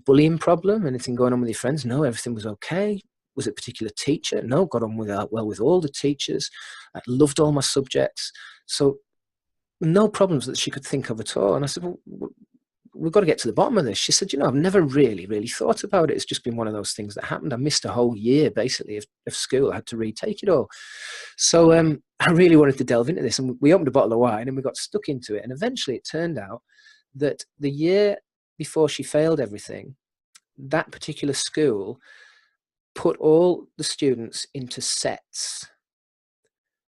Bullying problem? Anything going on with your friends? No, everything was okay. Was it a particular teacher? No, got on well with all the teachers. I loved all my subjects. So no problems that she could think of at all. And I said, well, we've got to get to the bottom of this. She said, I've never really, really thought about it. It's just been one of those things that happened. I missed a whole year, basically, of school. I had to retake it all. So I really wanted to delve into this. And we opened a bottle of wine and we got stuck into it. And eventually it turned out that the year before she failed everything, that particular school put all the students into sets,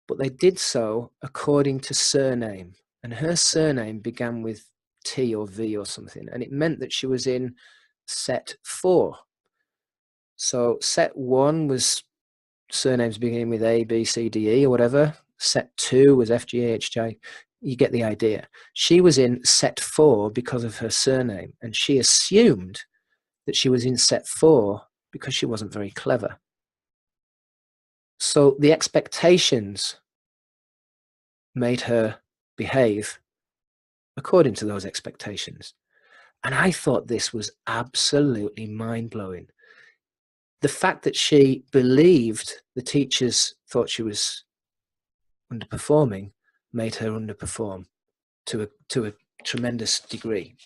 but they did so according to surname, and her surname began with T or V or something, and it meant that she was in set 4. So set 1 was surnames beginning with A, B, C, D, E or whatever. Set 2 was F, G, H, J. You get the idea. She was in set 4 because of her surname, and she assumed that she was in set 4 because she wasn't very clever. So the expectations made her behave according to those expectations. And I thought this was absolutely mind-blowing. The fact that she believed the teachers thought she was underperforming made her underperform to a tremendous degree.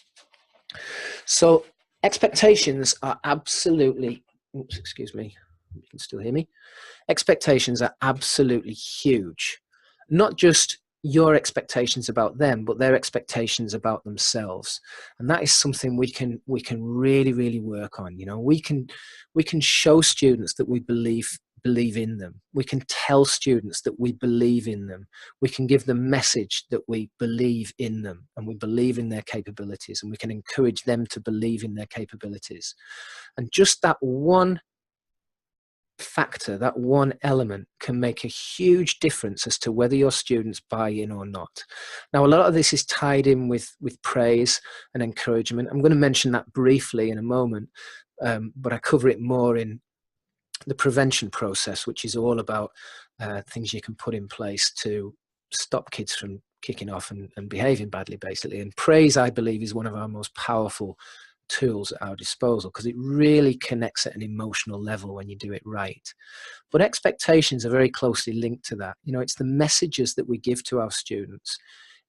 So expectations are absolutely, oops, excuse me, you can still hear me. Expectations are absolutely huge. not just your expectations about them, but their expectations about themselves. And that is something we can really, really work on. You know, we can show students that we believe in them. We can tell students that we believe in them. We can give them message that we believe in them and we believe in their capabilities, and we can encourage them to believe in their capabilities. And just that one factor, that one element, can make a huge difference as to whether your students buy in or not. Now, a lot of this is tied in with praise and encouragement. I'm going to mention that briefly in a moment, but I cover it more in the prevention process, which is all about things you can put in place to stop kids from kicking off and behaving badly, basically. And praise, I believe, is one of our most powerful tools at our disposal, because it really connects at an emotional level when you do it right. But expectations are very closely linked to that. You know, it's the messages that we give to our students.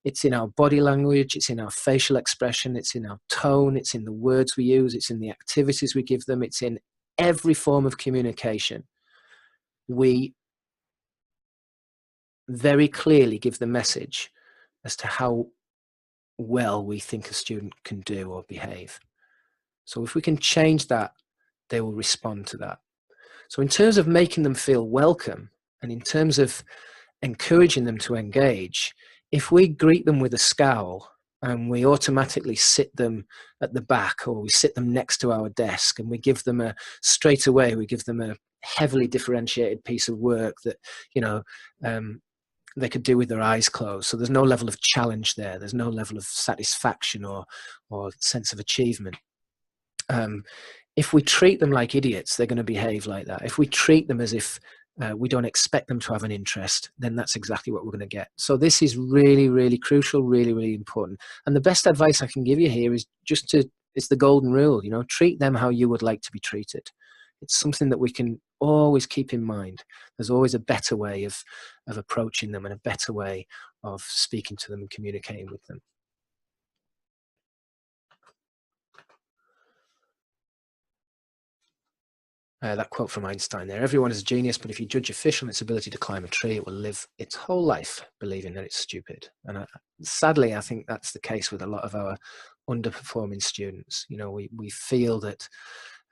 It's in our body language, it's in our facial expression, it's in our tone, it's in the words we use, it's in the activities we give them, it's in every form of communication. We very clearly give the message as to how well we think a student can do or behave. So if we can change that, they will respond to that. So in terms of making them feel welcome, and in terms of encouraging them to engage, if we greet them with a scowl and we automatically sit them at the back, or we sit them next to our desk, and we give them straight away, we give them a heavily differentiated piece of work that, you know, they could do with their eyes closed. So there's no level of challenge there. There's no level of satisfaction or sense of achievement. If we treat them like idiots, they're going to behave like that. If we treat them as if we don't expect them to have an interest, then that's exactly what we're going to get. So this is really, really crucial, really, really important. And the best advice I can give you here is it's the golden rule, you know, treat them how you would like to be treated. It's something that we can always keep in mind. There's always a better way of approaching them, and a better way of speaking to them and communicating with them. That quote from Einstein there: everyone is a genius, but if you judge a fish on its ability to climb a tree, it will live its whole life believing that it's stupid. And sadly, I think that's the case with a lot of our underperforming students. You know, we feel that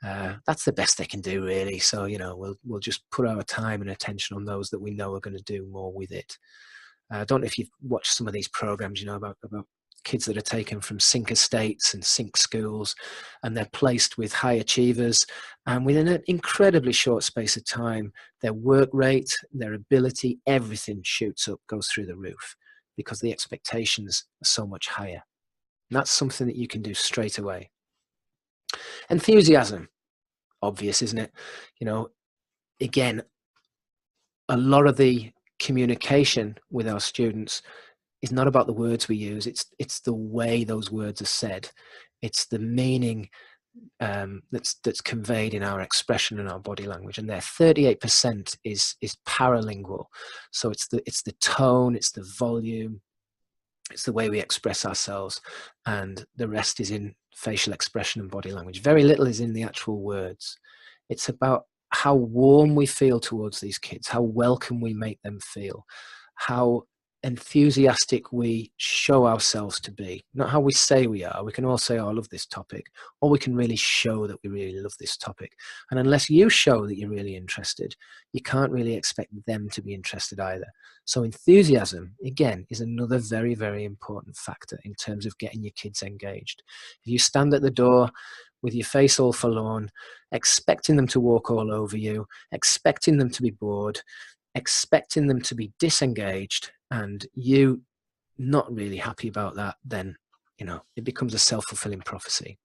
that's the best they can do, really. So, you know, we'll just put our time and attention on those that we know are going to do more with it. I don't know if you've watched some of these programs, you know, about kids that are taken from sink estates and sink schools, and they're placed with high achievers, and within an incredibly short space of time, their work rate, their ability, everything shoots up, goes through the roof, because the expectations are so much higher. And that's something that you can do straight away. Enthusiasm, obvious, isn't it? You know, again, a lot of the communication with our students is not about the words we use. It's the way those words are said. It's the meaning that's conveyed in our expression and our body language. And there, 38% is paralingual. So it's the tone, it's the volume, it's the way we express ourselves, and the rest is in facial expression and body language. Very little is in the actual words. It's about how warm we feel towards these kids, how welcome we make them feel, how enthusiastic we show ourselves to be, not how we say we are. We can all say, oh, I love this topic, or we can really show that we really love this topic. And unless you show that you're really interested, you can't really expect them to be interested either. So enthusiasm, again, is another very, very important factor in terms of getting your kids engaged. If you stand at the door with your face all forlorn, expecting them to walk all over you, expecting them to be bored, expecting them to be disengaged, and you not really happy about that, then, you know, it becomes a self-fulfilling prophecy.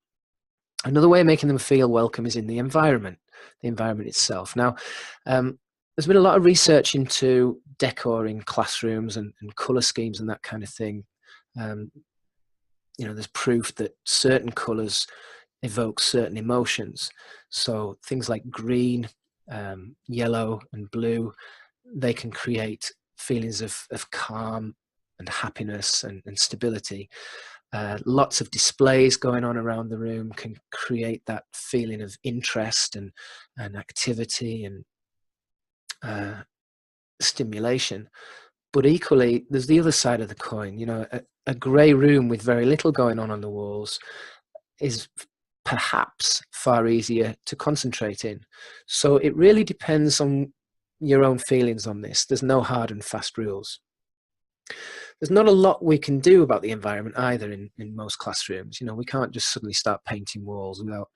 Another way of making them feel welcome is in the environment itself. Now, there's been a lot of research into decor in classrooms and colour schemes and that kind of thing. You know, there's proof that certain colours evoke certain emotions. So things like green, yellow and blue, they can create feelings of calm and happiness and stability. Lots of displays going on around the room can create that feeling of interest and activity and stimulation. But equally, there's the other side of the coin. You know, a grey room with very little going on the walls is perhaps far easier to concentrate in. So it really depends on your own feelings on this. There's no hard and fast rules. There's not a lot we can do about the environment either in most classrooms. You know, we can't just suddenly start painting walls without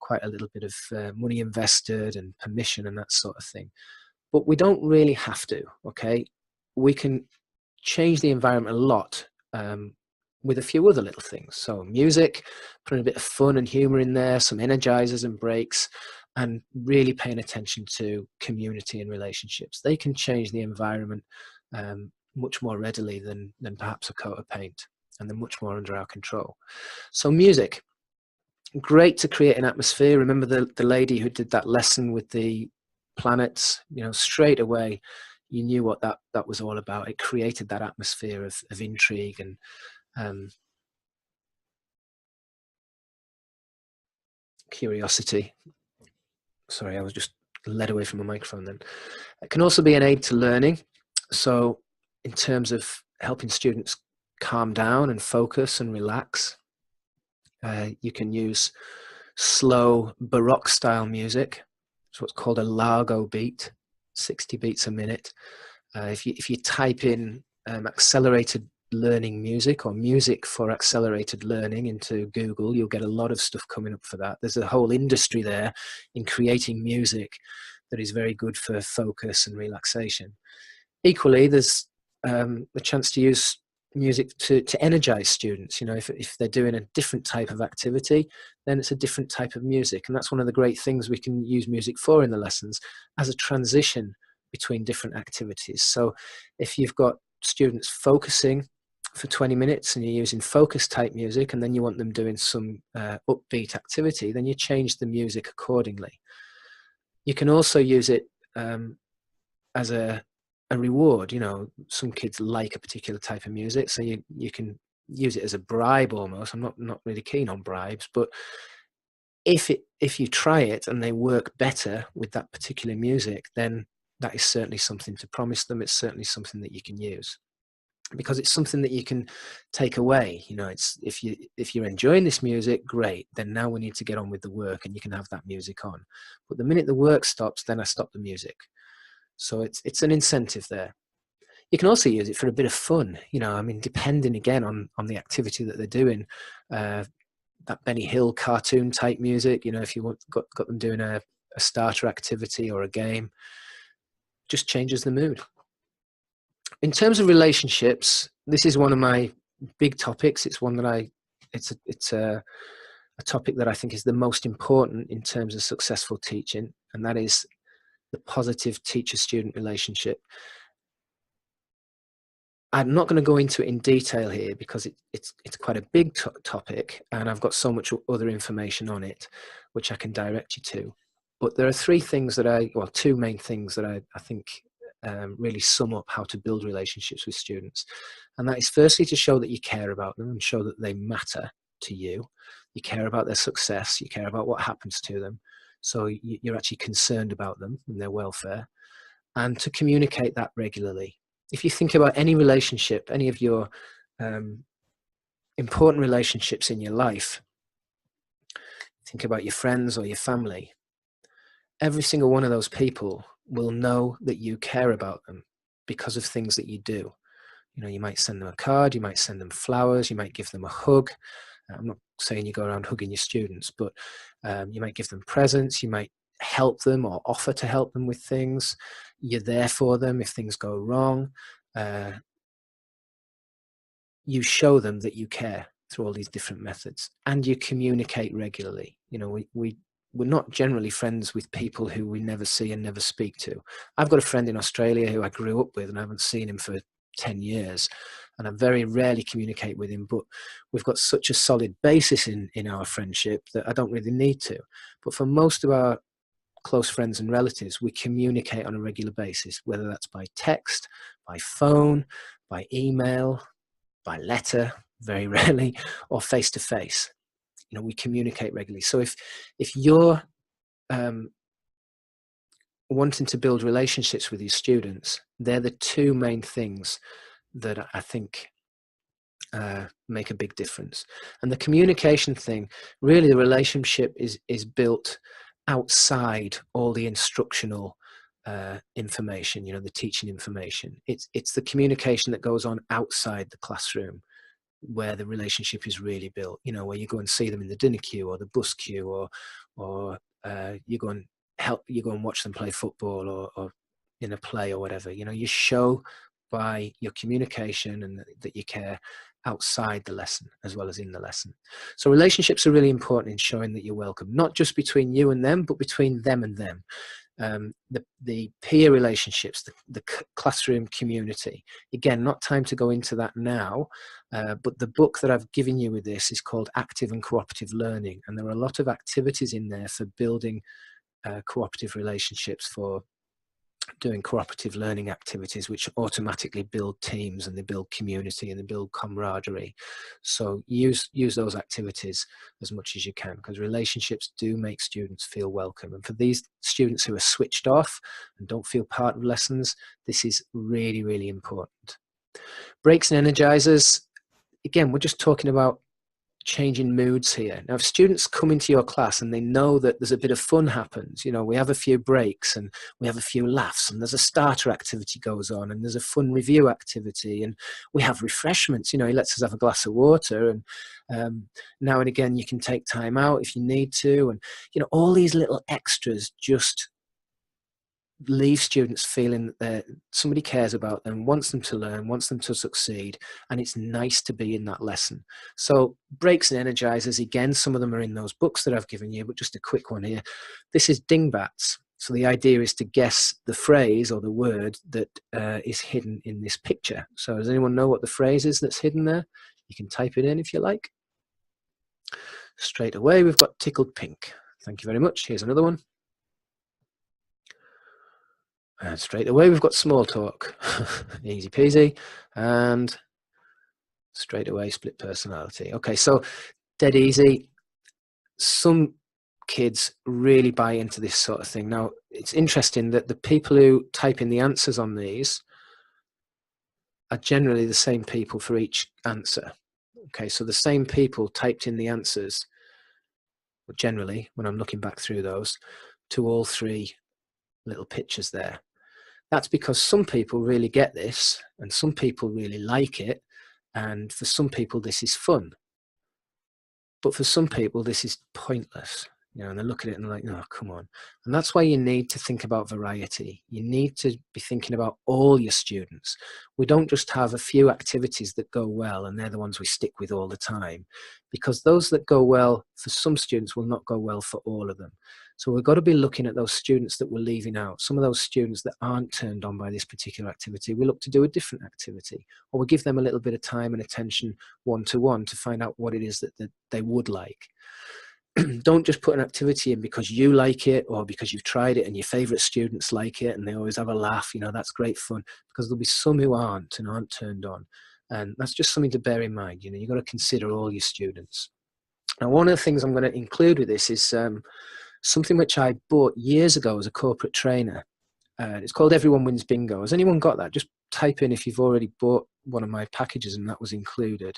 quite a little bit of money invested and permission and that sort of thing. But we don't really have to, okay? We can change the environment a lot with a few other little things. So music, putting a bit of fun and humor in there, some energizers and breaks, and really paying attention to community and relationships. They can change the environment much more readily than perhaps a coat of paint, and they're much more under our control. So music, great to create an atmosphere. Remember the lady who did that lesson with the planets? You know, straight away you knew what that was all about. It created that atmosphere of intrigue and curiosity. Sorry, I was just led away from the microphone then. It can also be an aid to learning. So in terms of helping students calm down and focus and relax, you can use slow Baroque style music. It's what's called a largo beat, 60 beats a minute. If you type in accelerated learning music or music for accelerated learning into Google, you'll get a lot of stuff coming up for that. There's a whole industry there in creating music that is very good for focus and relaxation. Equally, there's a chance to use music to energize students. You know, if they're doing a different type of activity, then it's a different type of music. And that's one of the great things we can use music for in the lessons, as a transition between different activities. So if you've got students focusing for 20 minutes and you're using focus type music, and then you want them doing some upbeat activity, then you change the music accordingly. You can also use it as a reward. You know, some kids like a particular type of music, so you can use it as a bribe almost. I'm not really keen on bribes, but if you try it and they work better with that particular music, then that is certainly something to promise them. It's certainly something that you can use, because it's something that you can take away. You know, it's if you're enjoying this music, great, then now we need to get on with the work, and you can have that music on. But the minute the work stops, then I stop the music. So it's an incentive there. You can also use it for a bit of fun. You know, I mean, depending again on the activity that they're doing. That Benny Hill cartoon type music, you know, if you got them doing a starter activity or a game, just changes the mood. In terms of relationships, this is one of my big topics. It's one that it's a topic that I think is the most important in terms of successful teaching, and that is the positive teacher-student relationship. I'm not going to go into it in detail here because it's quite a big topic, and I've got so much other information on it which I can direct you to. But there are two main things that I think really sum up how to build relationships with students. And that is firstly to show that you care about them and show that they matter to you. You care about their success, you care about what happens to them. So you're actually concerned about them and their welfare, and to communicate that regularly. If you think about any relationship, any of your important relationships in your life, think about your friends or your family, every single one of those people will know that you care about them because of things that you do. You know, you might send them a card, you might send them flowers, you might give them a hug. I'm not saying you go around hugging your students, but you might give them presents, you might help them or offer to help them with things. You're there for them if things go wrong. You show them that you care through all these different methods, and you communicate regularly. You know, we're not generally friends with people who we never see and never speak to. I've got a friend in Australia who I grew up with, and I haven't seen him for 10 years, and I very rarely communicate with him, but we've got such a solid basis in our friendship that I don't really need to. But for most of our close friends and relatives, we communicate on a regular basis, whether that's by text, by phone, by email, by letter, very rarely, or face to face. You know, we communicate regularly. So if you're wanting to build relationships with your students, they're the two main things that I think make a big difference. And the communication thing, really the relationship is built outside all the instructional information, the teaching information. It's the communication that goes on outside the classroom where the relationship is really built, where you go and see them in the dinner queue or the bus queue, or you go and watch them play football, or in a play or whatever. You show by your communication and that you care outside the lesson as well as in the lesson. So relationships are really important in showing that you're welcome, not just between you and them, but between them and them. The peer relationships, the classroom community. Again, not time to go into that now, but the book that I've given you with this is called Active and Cooperative Learning, and there are a lot of activities in there for building cooperative relationships, for doing cooperative learning activities, which automatically build teams and they build community and they build camaraderie. So use those activities as much as you can, because relationships do make students feel welcome. And for these students who are switched off and don't feel part of lessons, this is really, really important. Breaks and energizers. Again, we're just talking about changing moods here. Now, if students come into your class and they know that there's a bit of fun happens, we have a few breaks and we have a few laughs, and there's a starter activity goes on, and there's a fun review activity, and we have refreshments, he lets us have a glass of water, and now and again you can take time out if you need to, and all these little extras just leave students feeling that somebody cares about them, wants them to learn, wants them to succeed, and it's nice to be in that lesson. So breaks and energizers, again, some of them are in those books that I've given you, but just a quick one here. This is dingbats. So the idea is to guess the phrase or the word that is hidden in this picture. So does anyone know what the phrase is that's hidden there? You can type it in if you like. Straight away, we've got tickled pink. Thank you very much. Here's another one. And straight away, we've got small talk. Easy peasy. And straight away, split personality. Okay, so dead easy. Some kids really buy into this sort of thing. Now, it's interesting that the people who type in the answers on these are generally the same people for each answer. Okay, so the same people typed in the answers, generally, when I'm looking back through those, to all three little pictures there. That's because some people really get this, and some people really like it, and for some people this is fun. But for some people this is pointless, and they look at it and they're like, oh, come on. And that's why you need to think about variety. You need to be thinking about all your students. We don't just have a few activities that go well and they're the ones we stick with all the time, because those that go well for some students will not go well for all of them. So we've got to be looking at those students that we're leaving out. Some of those students that aren't turned on by this particular activity, we look to do a different activity, or we give them a little bit of time and attention one-to-one to find out what it is that they would like. Don't just put an activity in because you like it or because you've tried it and your favorite students like it and they always have a laugh. That's great fun, because there'll be some who aren't turned on. And that's just something to bear in mind. You've got to consider all your students. Now, one of the things I'm going to include with this is something which I bought years ago as a corporate trainer. It's called Everyone Wins Bingo. Has anyone got that? Just type in if you've already bought one of my packages and that was included.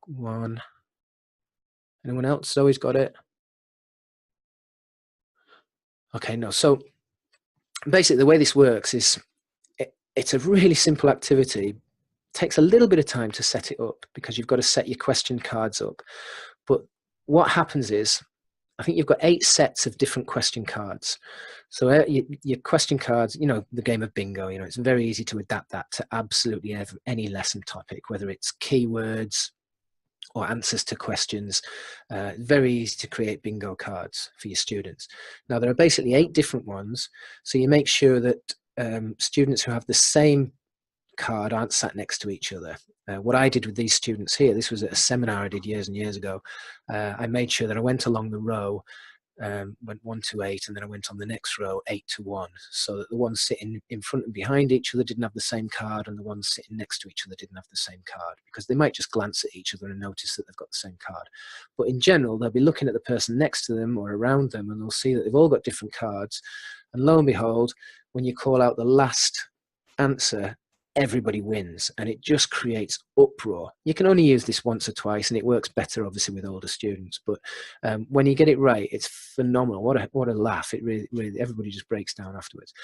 One. Anyone else? Zoe's got it. Okay, no. So basically the way this works is it's a really simple activity. It takes a little bit of time to set it up because you've got to set your question cards up. But what happens is, I think you've got 8 sets of different question cards. So your question cards, the game of bingo, it's very easy to adapt that to absolutely any lesson topic, whether it's keywords or answers to questions. Very easy to create bingo cards for your students. Now, there are basically 8 different ones. So you make sure that students who have the same card aren't sat next to each other. What I did with these students here, this was at a seminar I did years and years ago. I made sure that I went along the row went 1 to 8, and then I went on the next row 8 to 1, so that the ones sitting in front and behind each other didn't have the same card, and the ones sitting next to each other didn't have the same card, because they might just glance at each other and notice that they've got the same card. But in general, they'll be looking at the person next to them or around them, and they'll see that they've all got different cards. And lo and behold, when you call out the last answer, everybody wins, and it just creates uproar. You can only use this once or twice, and it works better obviously with older students, but when you get it right, it's phenomenal. What a laugh. It really everybody just breaks down afterwards.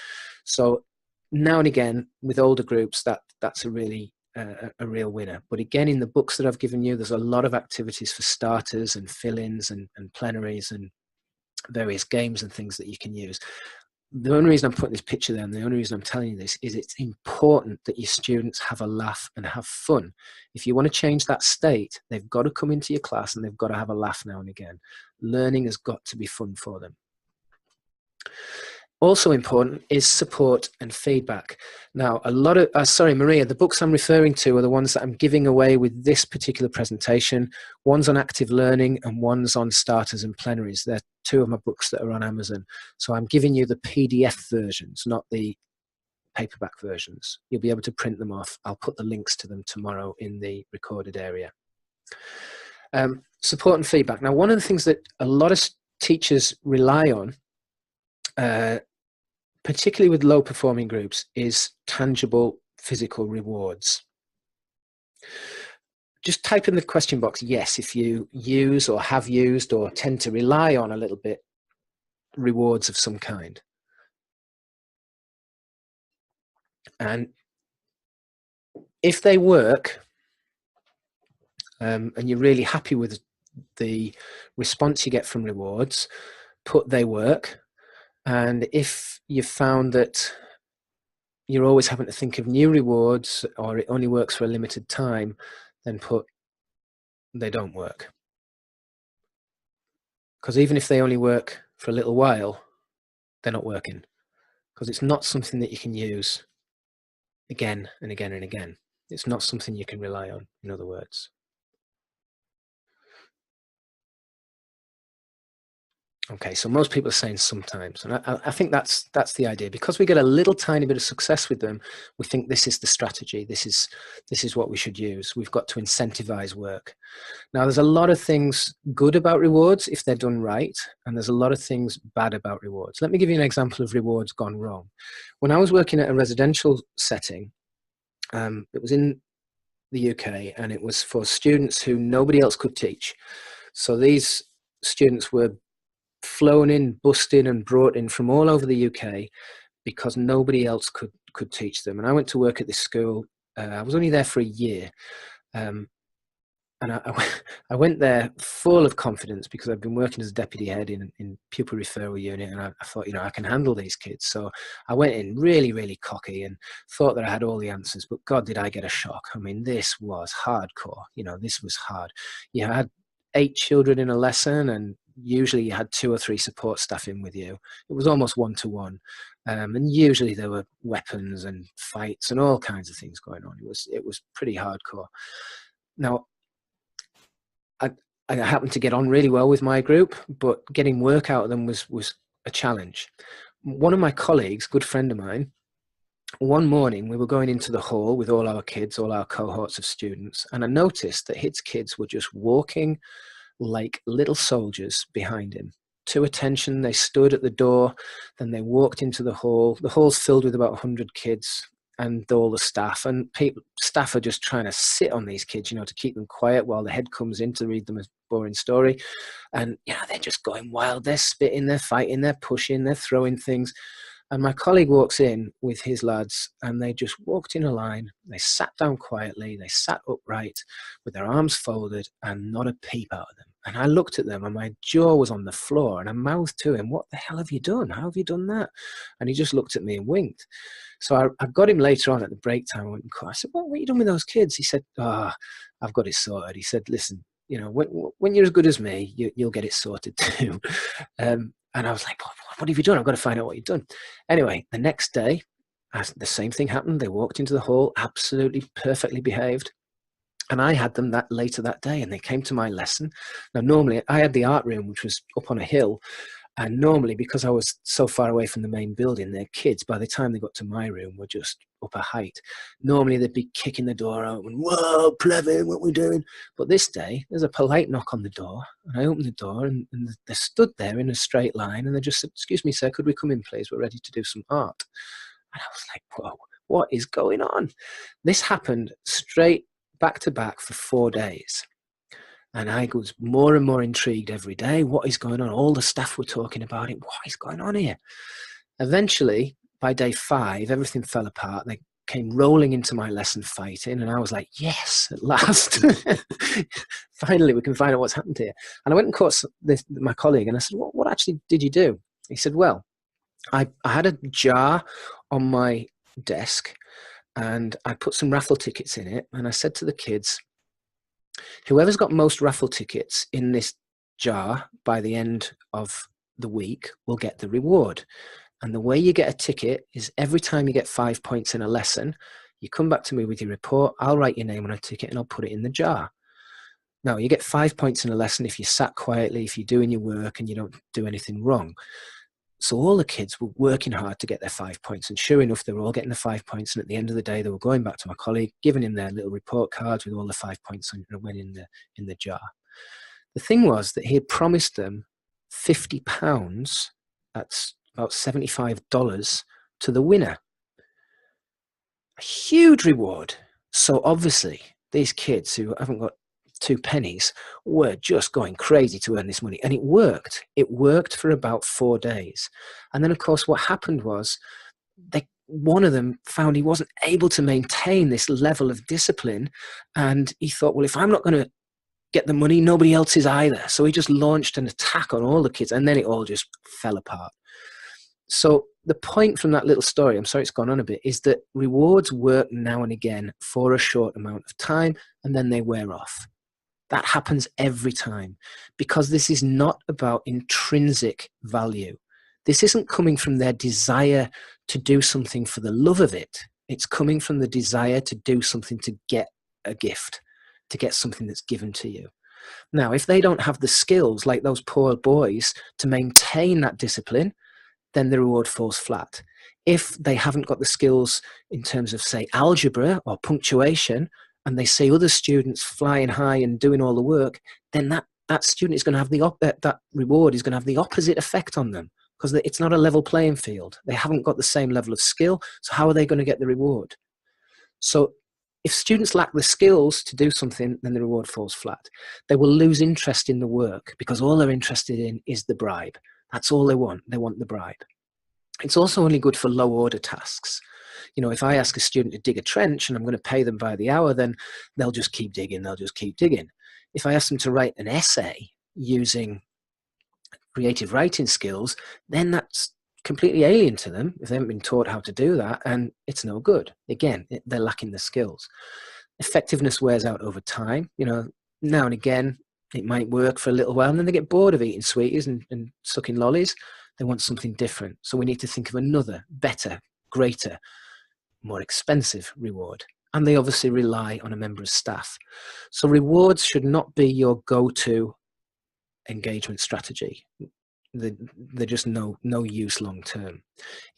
So now and again with older groups, that's a really a real winner. But again, in the books that I've given you, there's a lot of activities for starters and fill-ins and plenaries and various games and things that you can use. The only reason I'm putting this picture there, and the only reason I'm telling you this, is it's important that your students have a laugh and have fun. If you want to change that state, they've got to come into your class and they've got to have a laugh now and again. Learning has got to be fun for them. Also important is support and feedback. Now, a lot of, sorry, Maria, the books I'm referring to are the ones that I'm giving away with this particular presentation. One's on active learning and one's on starters and plenaries. They're two of my books that are on Amazon. So I'm giving you the PDF versions, not the paperback versions. You'll be able to print them off. I'll put the links to them tomorrow in the recorded area. Support and feedback. Now, one of the things that a lot of teachers rely on, particularly with low performing groups, is tangible physical rewards. Just type in the question box yes if you use or have used or tend to rely on a little bit rewards of some kind. And if they work, and you're really happy with the response you get from rewards, put they work. And if you've found that you're always having to think of new rewards, or it only works for a limited time, then put they don't work. Because even if they only work for a little while, they're not working. Because it's not something that you can use again and again and again. It's not something you can rely on, in other words. Okay, so most people are saying sometimes, and I think that's the idea. Because we get a little tiny bit of success with them, we think this is the strategy. This is what we should use. We've got to incentivize work. Now, there's a lot of things good about rewards if they're done right, and there's a lot of things bad about rewards. Let me give you an example of rewards gone wrong. When I was working at a residential setting, it was in the UK, and it was for students who nobody else could teach. So these students were flown in, bussed in and brought in from all over the UK because nobody else could teach them. And I went to work at this school. I was only there for a year. And I went there full of confidence because I've been working as a deputy head in pupil referral unit, and I thought, you know, I can handle these kids. So I went in really, really cocky and thought that I had all the answers, but God, did I get a shock. I mean, this was hardcore. You know, this was hard. You had 8 children in a lesson, and usually you had 2 or 3 support staff in with you. It was almost one-to-one. And usually there were weapons and fights and all kinds of things going on. It was pretty hardcore. Now, I happened to get on really well with my group, but getting work out of them was a challenge. One of my colleagues, good friend of mine, one morning we were going into the hall with all our kids, all our cohorts of students, and I noticed that his kids were just walking like little soldiers behind him. To attention, they stood at the door, then they walked into the hall. The hall's filled with about 100 kids and all the staff, and staff are just trying to sit on these kids, you know, to keep them quiet while the head comes in to read them a boring story. And, you know, they're just going wild. They're spitting, they're fighting, they're pushing, they're throwing things. And my colleague walks in with his lads, and they just walked in a line. They sat down quietly. They sat upright with their arms folded and not a peep out of them. And I looked at them, and my jaw was on the floor, and I mouthed to him, "What the hell have you done? How have you done that?" And he just looked at me and winked. So I got him later on at the break time. I said, what are you doing with those kids? He said, I've got it sorted. He said, listen, you know, when you're as good as me, you'll get it sorted too. And I was like, what have you done? I've got to find out what you've done. Anyway, the next day, the same thing happened. They walked into the hall, absolutely perfectly behaved. And I had them later that day, and they came to my lesson. Now, normally I had the art room, which was up on a hill, And normally, because I was so far away from the main building, their kids, by the time they got to my room, were just up a height. Normally, they'd be kicking the door open. Whoa, Plevin, what we doing? But this day, there's a polite knock on the door. And I opened the door, and they stood there in a straight line. And they just said, "Excuse me, sir, could we come in, please? We're ready to do some art." And I was like, whoa, what is going on? This happened straight back to back for 4 days. And I was more and more intrigued every day. What is going on? All the staff were talking about it. What is going on here? Eventually, by day 5, everything fell apart. They came rolling into my lesson fighting. And I was like, yes, at last. Finally, we can find out what's happened here. And I went and caught my colleague and I said, what actually did you do? He said, well, I had a jar on my desk and I put some raffle tickets in it. And I said to the kids, whoever's got most raffle tickets in this jar by the end of the week will get the reward. And the way you get a ticket is every time you get 5 points in a lesson, you come back to me with your report, I'll write your name on a ticket and I'll put it in the jar. Now, you get 5 points in a lesson if you sat quietly, if you're doing your work and you don't do anything wrong. So all the kids were working hard to get their 5 points. And sure enough, they were all getting the 5 points. And at the end of the day, they were going back to my colleague, giving him their little report cards with all the 5 points and it went in the jar. The thing was that he had promised them £50, that's about $75 to the winner. A huge reward. So obviously, these kids who haven't got 2 pennies were just going crazy to earn this money. And it worked. It worked for about 4 days. And then, of course, what happened was one of them found he wasn't able to maintain this level of discipline. And he thought, well, if I'm not going to get the money, nobody else is either. So he just launched an attack on all the kids. And then it all just fell apart. So the point from that little story, I'm sorry it's gone on a bit, is that rewards work now and again for a short amount of time, and then they wear off. That happens every time because this is not about intrinsic value. This isn't coming from their desire to do something for the love of it. It's coming from the desire to do something to get a gift, to get something that's given to you. Now, if they don't have the skills like those poor boys to maintain that discipline, then the reward falls flat. If they haven't got the skills in terms of, say, algebra or punctuation, and they see other students flying high and doing all the work, then that student is going to have that reward is going to have the opposite effect on them because it's not a level playing field. They haven't got the same level of skill, so how are they going to get the reward? So if students lack the skills to do something, then the reward falls flat. They will lose interest in the work because all they're interested in is the bribe. That's all they want. They want the bribe. It's also only good for low order tasks. You know, if I ask a student to dig a trench and I'm going to pay them by the hour, then they'll just keep digging. They'll just keep digging. If I ask them to write an essay using creative writing skills, then that's completely alien to them if they haven't been taught how to do that, and it's no good. Again, they're lacking the skills. Effectiveness wears out over time. You know, now and again, it might work for a little while, and then they get bored of eating sweeties and sucking lollies. They want something different. So we need to think of another, better, greater, more expensive reward. And they obviously rely on a member of staff. So rewards should not be your go-to engagement strategy. They're just no use long term.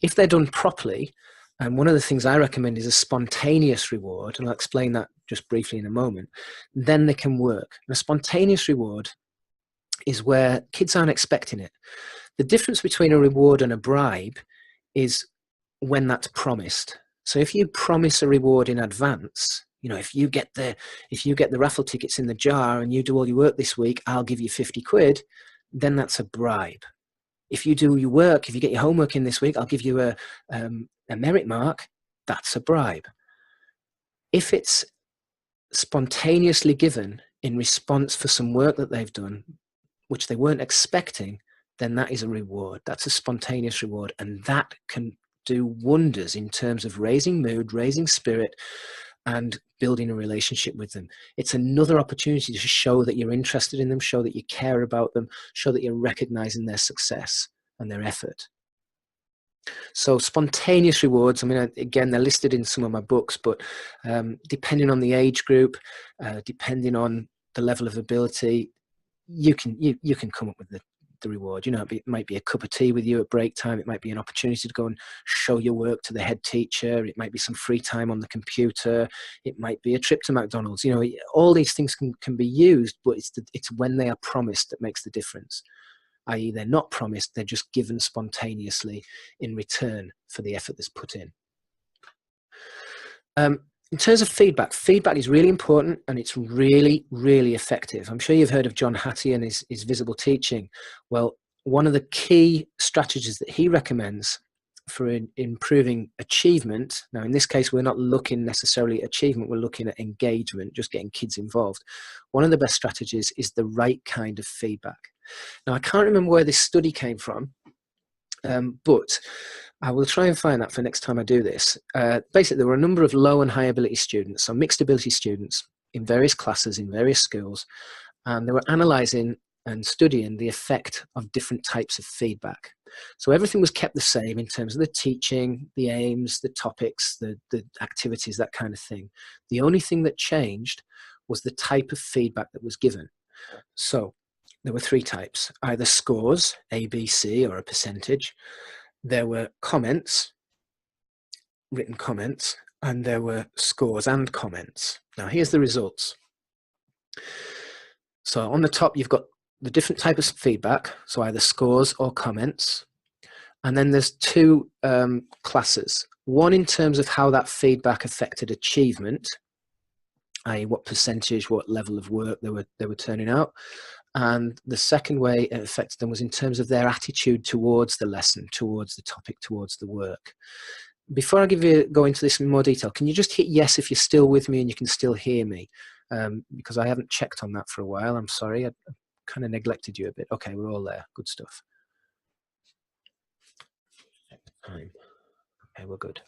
If they're done properly, and one of the things I recommend is a spontaneous reward, and I'll explain that just briefly in a moment, then they can work. And a spontaneous reward is where kids aren't expecting it. The difference between a reward and a bribe is when that's promised. So if you promise a reward in advance, you know, if you get the raffle tickets in the jar and you do all your work this week, I'll give you 50 quid, then that's a bribe. If you do your work, if you get your homework in this week, I'll give you a merit mark, that's a bribe. If it's spontaneously given in response for some work that they've done, which they weren't expecting, then that is a reward. That's a spontaneous reward. And that can do wonders in terms of raising mood, raising spirit, and building a relationship with them. It's another opportunity to show that you're interested in them, show that you care about them, show that you're recognizing their success and their effort. So spontaneous rewards, I mean, again, they're listed in some of my books, but depending on the age group, depending on the level of ability, you can come up with the reward. You know, it might be a cup of tea with you at break time. It might be an opportunity to go and show your work to the head teacher. It might be some free time on the computer. It might be a trip to McDonald's. You know, all these things can be used, but it's when they are promised that makes the difference. I.e., they're not promised, they're just given spontaneously in return for the effort that's put in. In terms of feedback, feedback is really important and it's really, really effective. I'm sure you've heard of John Hattie and his visible teaching. Well, one of the key strategies that he recommends for improving achievement, now in this case, we're not looking necessarily at achievement, we're looking at engagement, just getting kids involved. One of the best strategies is the right kind of feedback. Now, I can't remember where this study came from, but I will try and find that for next time I do this. Basically, there were a number of low and high ability students, so mixed ability students in various classes, in various schools, and they were analysing and studying the effect of different types of feedback. So everything was kept the same in terms of the teaching, the aims, the topics, the activities, that kind of thing. The only thing that changed was the type of feedback that was given. So there were three types, either scores, A, B, C, or a percentage. There were comments, written comments, and there were scores and comments. Now here's the results. So on the top, you've got the different types of feedback, so either scores or comments. And then there's two classes. One in terms of how that feedback affected achievement, i.e. what percentage, what level of work they were turning out. And the second way it affected them was in terms of their attitude towards the lesson, towards the topic, towards the work. Before I go into this in more detail, can you just hit yes if you're still with me and you can still hear me? Because I haven't checked on that for a while. I'm sorry, I kind of neglected you a bit. Okay, we're all there. Good stuff. Okay, we're good.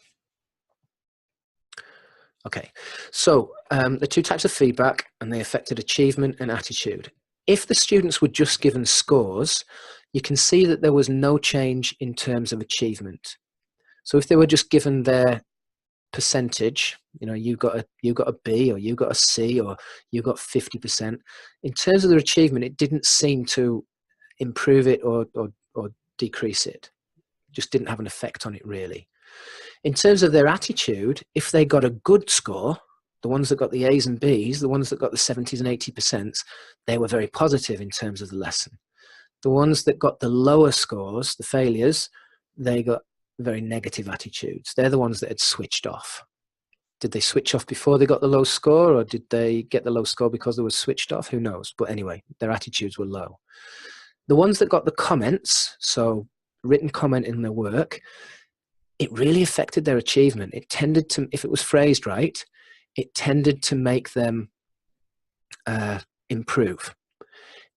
Okay, so the two types of feedback, and they affected achievement and attitude. If the students were just given scores, you can see that there was no change in terms of achievement. So if they were just given their percentage, you know, you got a B, or you got a C, or you got 50%, in terms of their achievement, it didn't seem to improve it or decrease it. It just didn't have an effect on it really. In terms of their attitude, if they got a good score, the ones that got the A's and B's, the ones that got the 70s and 80%, they were very positive in terms of the lesson. The ones that got the lower scores, the failures, they got very negative attitudes. They're the ones that had switched off. Did they switch off before they got the low score, or did they get the low score because they were switched off? Who knows? But anyway, their attitudes were low. The ones that got the comments, so written comment in their work, it really affected their achievement. It tended to, if it was phrased right, it tended to make them improve.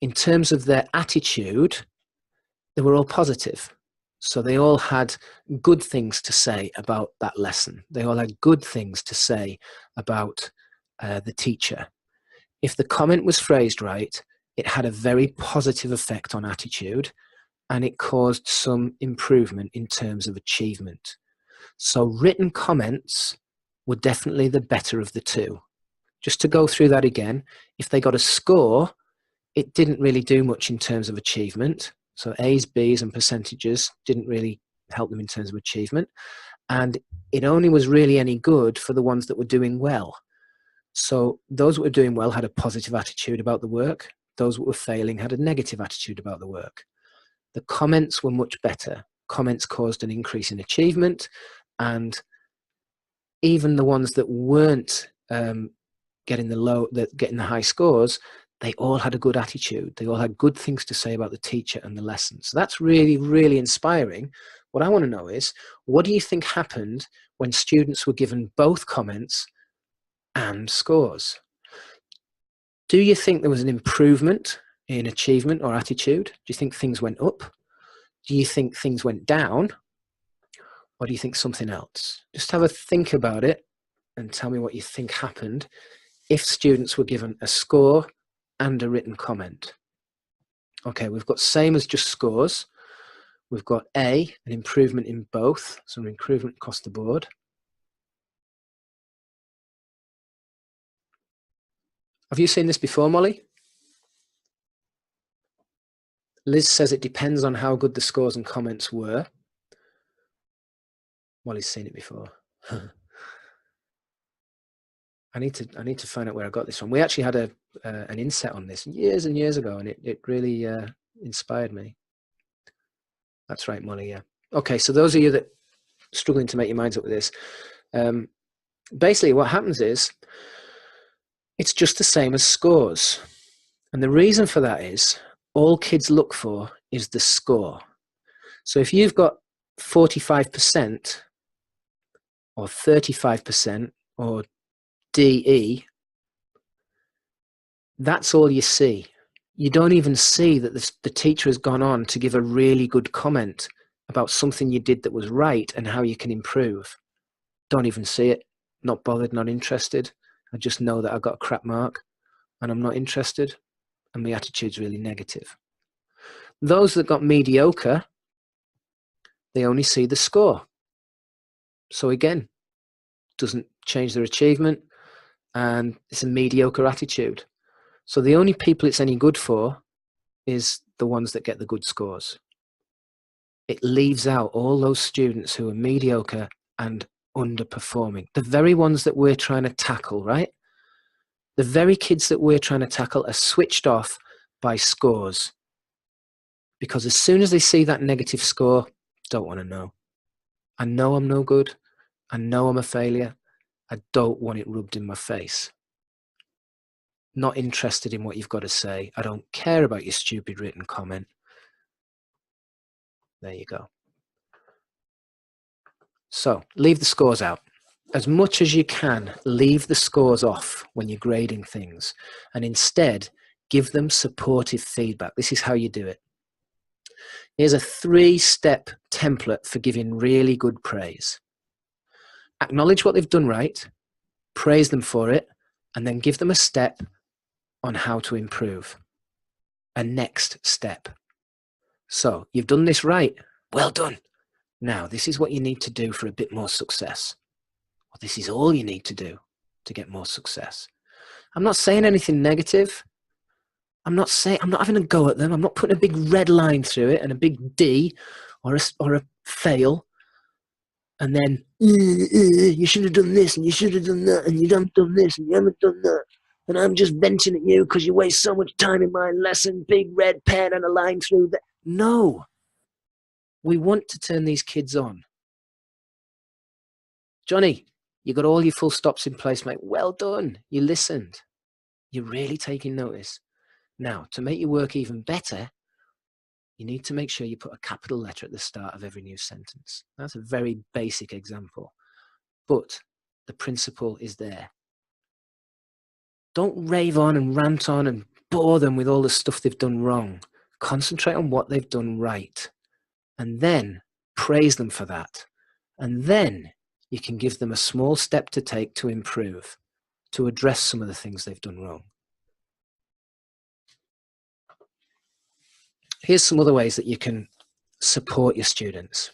In terms of their attitude, they were all positive. So they all had good things to say about that lesson. They all had good things to say about the teacher. If the comment was phrased right, it had a very positive effect on attitude, and it caused some improvement in terms of achievement. So written comments were definitely the better of the two. Just to go through that again, if they got a score, it didn't really do much in terms of achievement. So A's, B's, and percentages didn't really help them in terms of achievement. And it only was really any good for the ones that were doing well. So those that were doing well had a positive attitude about the work. Those that were failing had a negative attitude about the work. The comments were much better. Comments caused an increase in achievement, and even the ones that weren't getting the high scores, they all had a good attitude. They all had good things to say about the teacher and the lesson. So that's really, really inspiring. What I want to know is, what do you think happened when students were given both comments and scores? Do you think there was an improvement in achievement or attitude? Do you think things went up? Do you think things went down? Or do you think something else? Just have a think about it and tell me what you think happened if students were given a score and a written comment. Okay, we've got same as just scores. We've got A, an improvement in both, so an improvement across the board. Have you seen this before, Molly? Liz says it depends on how good the scores and comments were. Well, he's seen it before. I need to find out where I got this from. We actually had an inset on this years and years ago, and it really inspired me. That's right, Molly. Yeah. Okay, so those of you that are struggling to make your minds up with this, basically what happens is it's just the same as scores, and the reason for that is all kids look for is the score. So if you've got 45% or 35% or DE, that's all you see. You don't even see that the teacher has gone on to give a really good comment about something you did that was right and how you can improve. Don't even see it. Not bothered, not interested. I just know that I got a crap mark and I'm not interested, and my attitude's really negative. Those that got mediocre, they only see the score. So again, doesn't change their achievement, and it's a mediocre attitude. So the only people it's any good for is the ones that get the good scores. It leaves out all those students who are mediocre and underperforming. The very ones that we're trying to tackle, right? The very kids that we're trying to tackle are switched off by scores. Because as soon as they see that negative score, don't want to know. I know I'm no good. I know I'm a failure. I don't want it rubbed in my face. Not interested in what you've got to say. I don't care about your stupid written comment. There you go. So leave the scores out. As much as you can, leave the scores off when you're grading things, and instead give them supportive feedback. This is how you do it. Here's a 3-step template for giving really good praise. Acknowledge what they've done right, praise them for it, and then give them a step on how to improve. A next step. So you've done this right. Well done. Now, this is what you need to do for a bit more success. Well, this is all you need to do to get more success. I'm not saying anything negative. I'm not having a go at them. I'm not putting a big red line through it and a big D or a fail. And then, you should have done this and you should have done that and you haven't done this and you haven't done that. And I'm just venting at you because you waste so much time in my lesson, big red pen and a line through that. No. We want to turn these kids on. Johnny, you got all your full stops in place, mate. Well done. You listened. You're really taking notice. Now, to make your work even better, you need to make sure you put a capital letter at the start of every new sentence. That's a very basic example, but the principle is there. Don't rave on and rant on and bore them with all the stuff they've done wrong. Concentrate on what they've done right, and then praise them for that. And then you can give them a small step to take to improve, to address some of the things they've done wrong. Here's some other ways that you can support your students.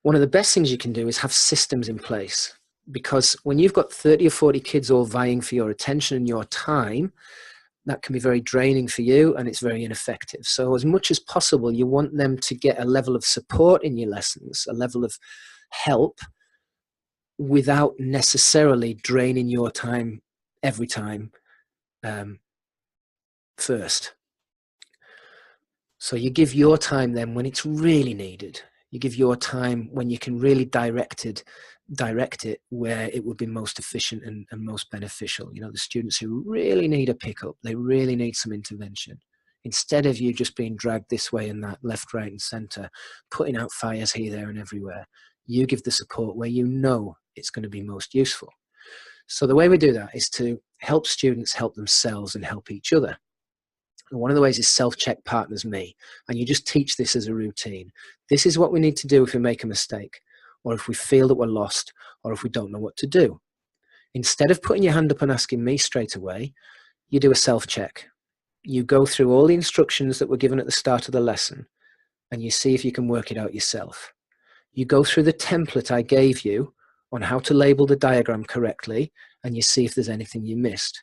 One of the best things you can do is have systems in place, because when you've got 30 or 40 kids all vying for your attention and your time, that can be very draining for you and it's very ineffective. So as much as possible, you want them to get a level of support in your lessons, a level of help, without necessarily draining your time every time first. So you give your time then when it's really needed. You give your time when you can really direct it where it would be most efficient and most beneficial. You know, the students who really need a pickup, they really need some intervention. Instead of you just being dragged this way and that, left, right, and center, putting out fires here, there, and everywhere, you give the support where you know it's going to be most useful. So the way we do that is to help students help themselves and help each other. And one of the ways is self-check partners me, and you just teach this as a routine. This is what we need to do if we make a mistake, or if we feel that we're lost, or if we don't know what to do. Instead of putting your hand up and asking me straight away, you do a self-check. You go through all the instructions that were given at the start of the lesson, and you see if you can work it out yourself. You go through the template I gave you on how to label the diagram correctly, and you see if there's anything you missed.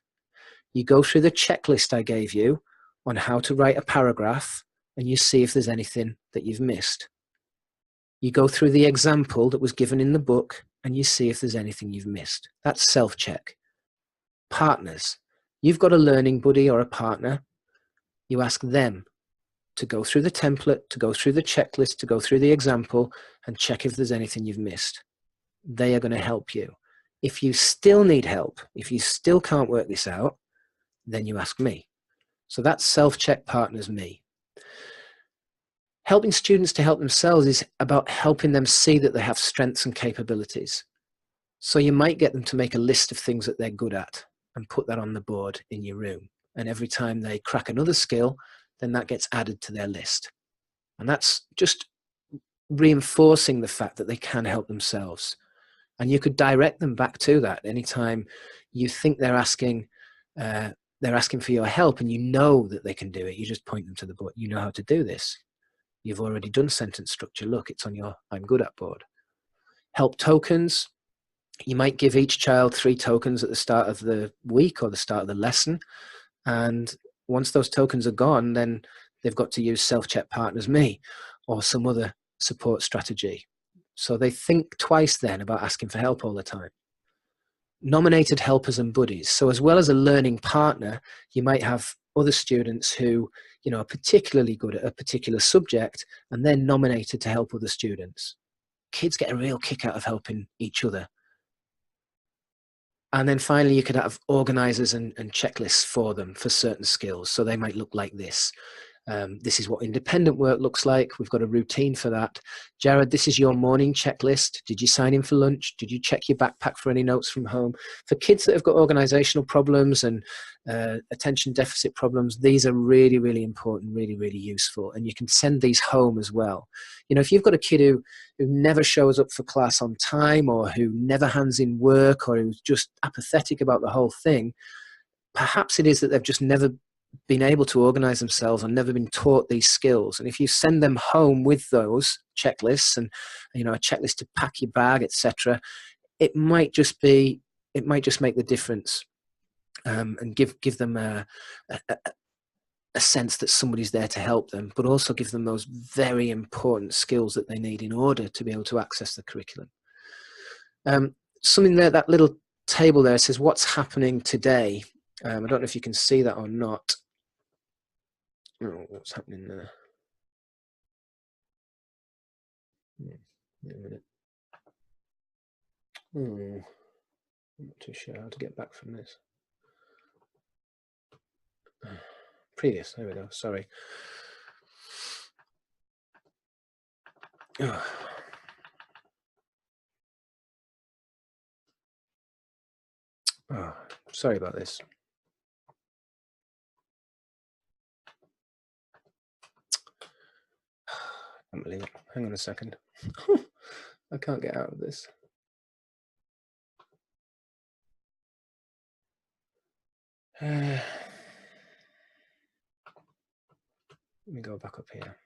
You go through the checklist I gave you on how to write a paragraph and you see if there's anything that you've missed. You go through the example that was given in the book and you see if there's anything you've missed. That's self-check. Partners. You've got a learning buddy or a partner. You ask them to go through the template, to go through the checklist, to go through the example and check if there's anything you've missed. They are going to help you. If you still need help, if you still can't work this out, then you ask me. So that's self-check partners me. Helping students to help themselves is about helping them see that they have strengths and capabilities. So you might get them to make a list of things that they're good at and put that on the board in your room. And every time they crack another skill, then that gets added to their list. And that's just reinforcing the fact that they can help themselves. And you could direct them back to that anytime you think they're asking for your help and you know that they can do it. You just point them to the board. You know how to do this. You've already done sentence structure. Look, it's on your I'm good at board. Help tokens. You might give each child 3 tokens at the start of the week or the start of the lesson. And once those tokens are gone, then they've got to use self-check partners me or some other support strategy. So they think twice then about asking for help all the time. Nominated helpers and buddies. So as well as a learning partner, you might have other students who, are particularly good at a particular subject and they're nominated to help other students. Kids get a real kick out of helping each other. And then finally, you could have organizers and checklists for them for certain skills. So they might look like this. This is what independent work looks like. We've got a routine for that. Jared, this is your morning checklist. Did you sign in for lunch? Did you check your backpack for any notes from home? For kids that have got organizational problems and attention deficit problems, these are really, really important, really, really useful. And you can send these home as well. If you've got a kid who never shows up for class on time or who never hands in work or who's just apathetic about the whole thing, perhaps it is that they've just never been able to organize themselves and never been taught these skills. And if you send them home with those checklists and a checklist to pack your bag, etc., it might just make the difference and give them a sense that somebody's there to help them, but also give them those very important skills that they need in order to be able to access the curriculum. Something there, that little table there says what's happening today. I don't know if you can see that or not. Oh, what's happening there? Wait a minute. I'm not too sure how to get back from this. Previous, there we go, sorry. Oh, sorry about this. I can't believe it. Hang on a second. I can't get out of this. Let me go back up here.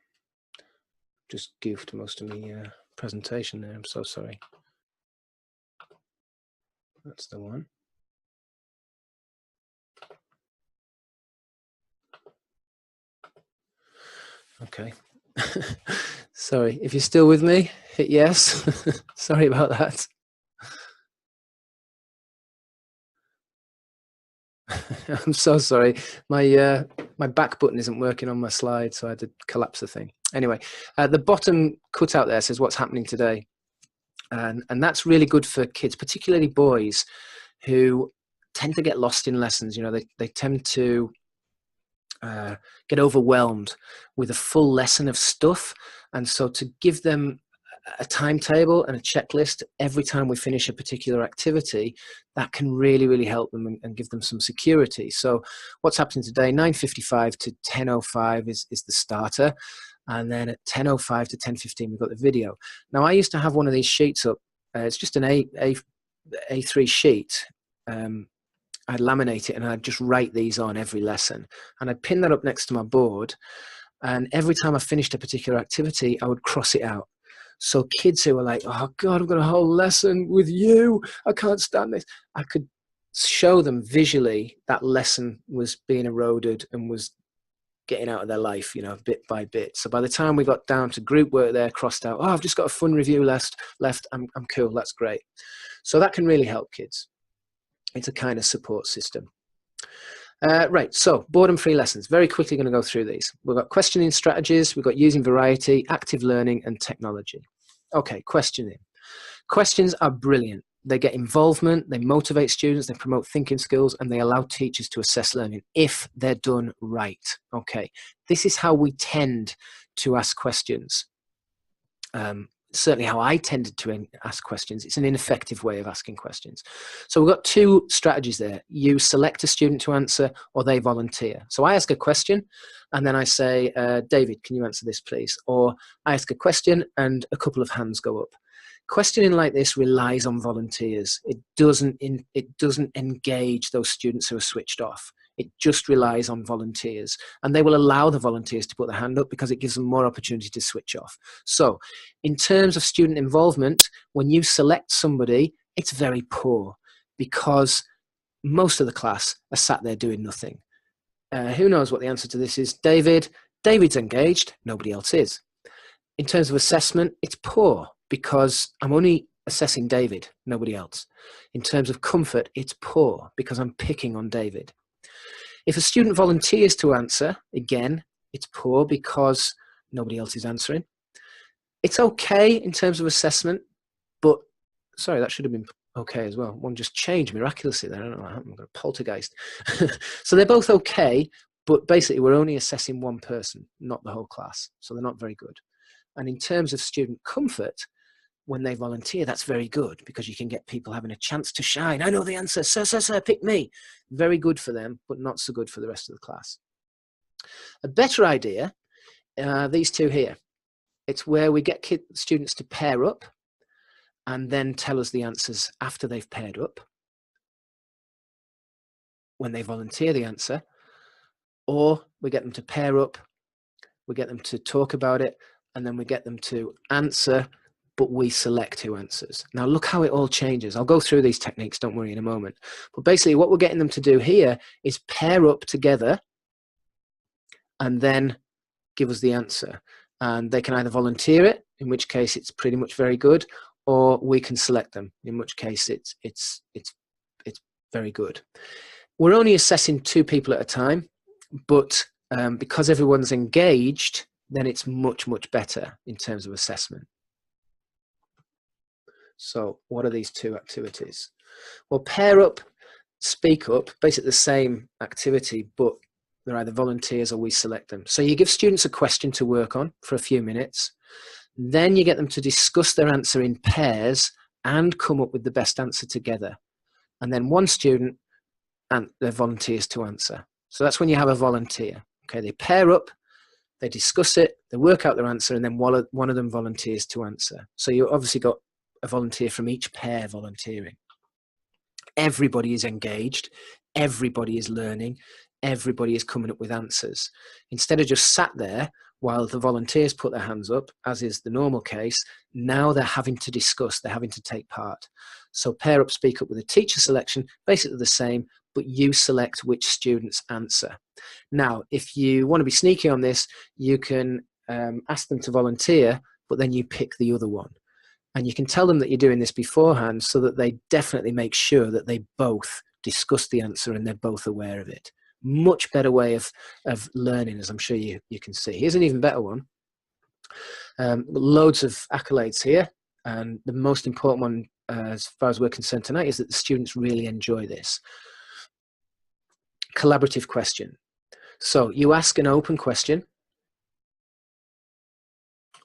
Just goofed most of my presentation there. I'm so sorry. That's the one. Okay. Sorry, if you're still with me, hit yes. Sorry about that. I'm so sorry. My back button isn't working on my slide, so I had to collapse the thing. Anyway, the bottom cutout there says what's happening today. And that's really good for kids, particularly boys, who tend to get lost in lessons. They tend to get overwhelmed with a full lesson of stuff. And so to give them a timetable and a checklist every time we finish a particular activity, that can really, really help them and give them some security. So what's happening today, 9:55 to 10:05 is the starter. And then at 10:05 to 10:15, we've got the video. Now, I used to have one of these sheets up. It's just an A3 sheet. I'd laminate it and I'd just write these on every lesson. And I'd pin that up next to my board. And every time I finished a particular activity, I would cross it out. So kids who were like, oh God, I've got a whole lesson with you, I can't stand this, I could show them visually that lesson was being eroded and was getting out of their life, you know, bit by bit. So by the time we got down to group work, they're crossed out. Oh, I've just got a fun review left. I'm cool. That's great. So that can really help kids. It's a kind of support system. Right, so boredom-free lessons. Very quickly going to go through these. We've got questioning strategies, we've got using variety, active learning, and technology. Okay, questioning. Questions are brilliant. They get involvement, they motivate students, they promote thinking skills, and they allow teachers to assess learning if they're done right. Okay, this is how we tend to ask questions. Certainly how I tended to ask questions. It's an ineffective way of asking questions. So we've got two strategies there. You select a student to answer, or they volunteer. So I ask a question and then I say, David, can you answer this please? Or I ask a question and a couple of hands go up. Questioning like this relies on volunteers. It doesn't engage those students who are switched off. It just relies on volunteers, and they will allow the volunteers to put their hand up because it gives them more opportunity to switch off. So in terms of student involvement, when you select somebody, it's very poor because most of the class are sat there doing nothing. Who knows what the answer to this is? David. David's engaged, nobody else is. In terms of assessment, it's poor because I'm only assessing David, nobody else. In terms of comfort, it's poor because I'm picking on David. If a student volunteers to answer, again, it's poor because nobody else is answering. It's okay in terms of assessment, but, sorry, that should have been okay as well. One just changed miraculously there. I don't know what happened. I've got a poltergeist. So they're both okay, but basically we're only assessing one person, not the whole class. So they're not very good. And in terms of student comfort, when they volunteer, that's very good because you can get people having a chance to shine. I know the answer. Sir, pick me. Very good for them, but not so good for the rest of the class. A better idea, these two here. It's where we get students to pair up and then tell us the answers after they've paired up, when they volunteer the answer, or we get them to pair up, we get them to talk about it, and then we get them to answer, but we select who answers. Now look how it all changes. I'll go through these techniques, don't worry, in a moment. But basically what we're getting them to do here is pair up together and then give us the answer. And they can either volunteer it, in which case it's pretty much very good, or we can select them, in which case it's very good. We're only assessing 2 people at a time, but because everyone's engaged, then it's much, much better in terms of assessment. So what are these 2 activities? Well, pair up, speak up, basically the same activity, but they're either volunteers or we select them. So you give students a question to work on for a few minutes. Then you get them to discuss their answer in pairs and come up with the best answer together. And then one student and their volunteers to answer. So that's when you have a volunteer. Okay, they pair up, they discuss it, they work out their answer, and then one of them volunteers to answer. So you obviously got a volunteer from each pair volunteering. Everybody is engaged, everybody is learning, everybody is coming up with answers. Instead of just sat there while the volunteers put their hands up, as is the normal case, now they're having to discuss, they're having to take part. So pair up, speak up with a teacher selection, basically the same, but you select which students answer. Now, if you want to be sneaky on this, you can ask them to volunteer, but then you pick the other one. And you can tell them that you're doing this beforehand so that they definitely make sure that they both discuss the answer and they're both aware of it. Much better way of learning, as I'm sure you can see. Here's an even better one. Loads of accolades here. And the most important one, as far as we're concerned tonight, is that the students really enjoy this. Collaborative question. So you ask an open question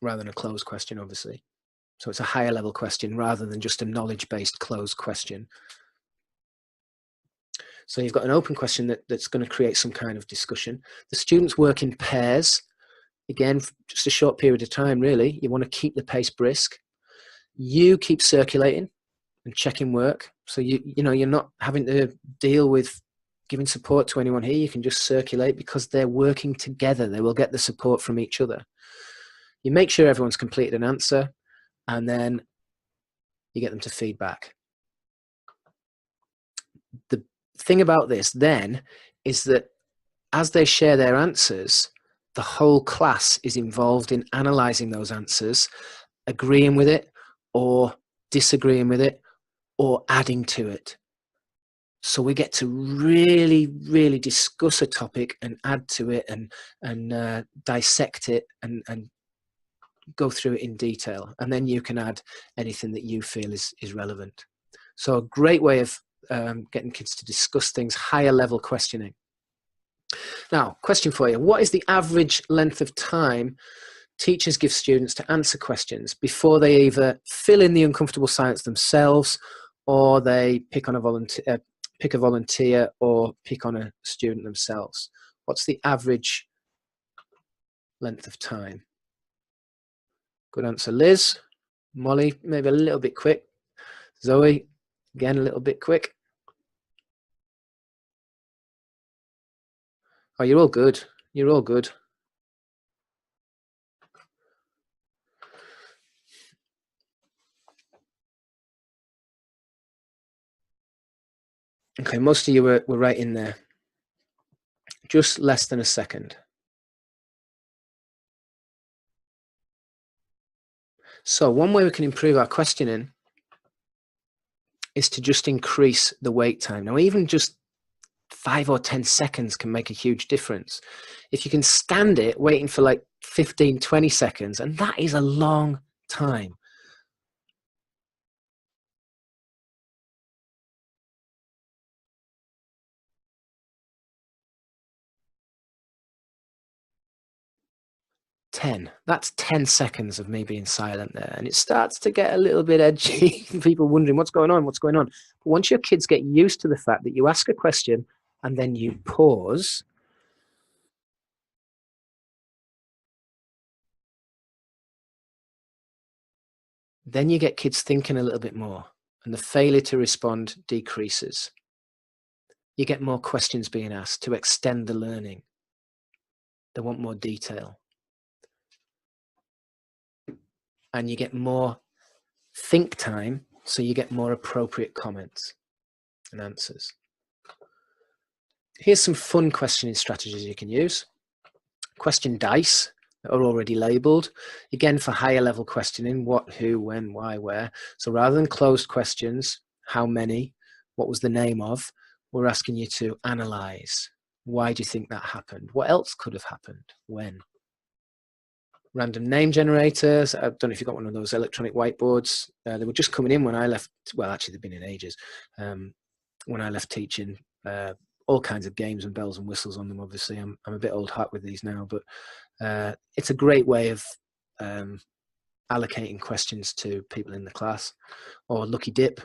rather than a closed question, obviously. So it's a higher level question rather than just a knowledge-based closed question. So you've got an open question that's going to create some kind of discussion. The students work in pairs. Again, just a short period of time, really. You want to keep the pace brisk. You keep circulating and checking work. So you're not having to deal with giving support to anyone here. You can just circulate because they're working together. They will get the support from each other. You make sure everyone's completed an answer, and then you get them to feedback. The thing about this then is that as they share their answers, the whole class is involved in analysing those answers, agreeing with it or disagreeing with it or adding to it. So we get to really, really discuss a topic and add to it and dissect it and go through it in detail. And then you can add anything that you feel is relevant. So a great way of getting kids to discuss things, higher level questioning. Now, question for you. What is the average length of time teachers give students to answer questions before they either fill in the uncomfortable silence themselves or they pick a volunteer or pick on a student themselves? What's the average length of time? Good answer, Liz. Molly, maybe a little bit quick. Zoe, again, a little bit quick. Oh, you're all good. You're all good. Okay, most of you were right in there. Just less than a second. So one way we can improve our questioning is to just increase the wait time. Now, even just 5 or 10 seconds can make a huge difference. If you can stand it waiting for like 15, 20 seconds, and that is a long time. That's 10 seconds of me being silent there. And it starts to get a little bit edgy. People wondering what's going on. But once your kids get used to the fact that you ask a question and then you pause, then you get kids thinking a little bit more and the failure to respond decreases. You get more questions being asked to extend the learning. They want more detail. And you get more think time, so you get more appropriate comments and answers. Here's some fun questioning strategies you can use. Question dice that are already labeled. Again, for higher level questioning, what, who, when, why, where. So rather than closed questions, how many, what was the name of, we're asking you to analyze. Why do you think that happened? What else could have happened? When? Random name generators. I don't know if you've got one of those electronic whiteboards. They were just coming in when I left. Well, actually, they've been in ages. When I left teaching, all kinds of games and bells and whistles on them. Obviously, I'm a bit old hat with these now, but it's a great way of allocating questions to people in the class. Or Lucky Dip,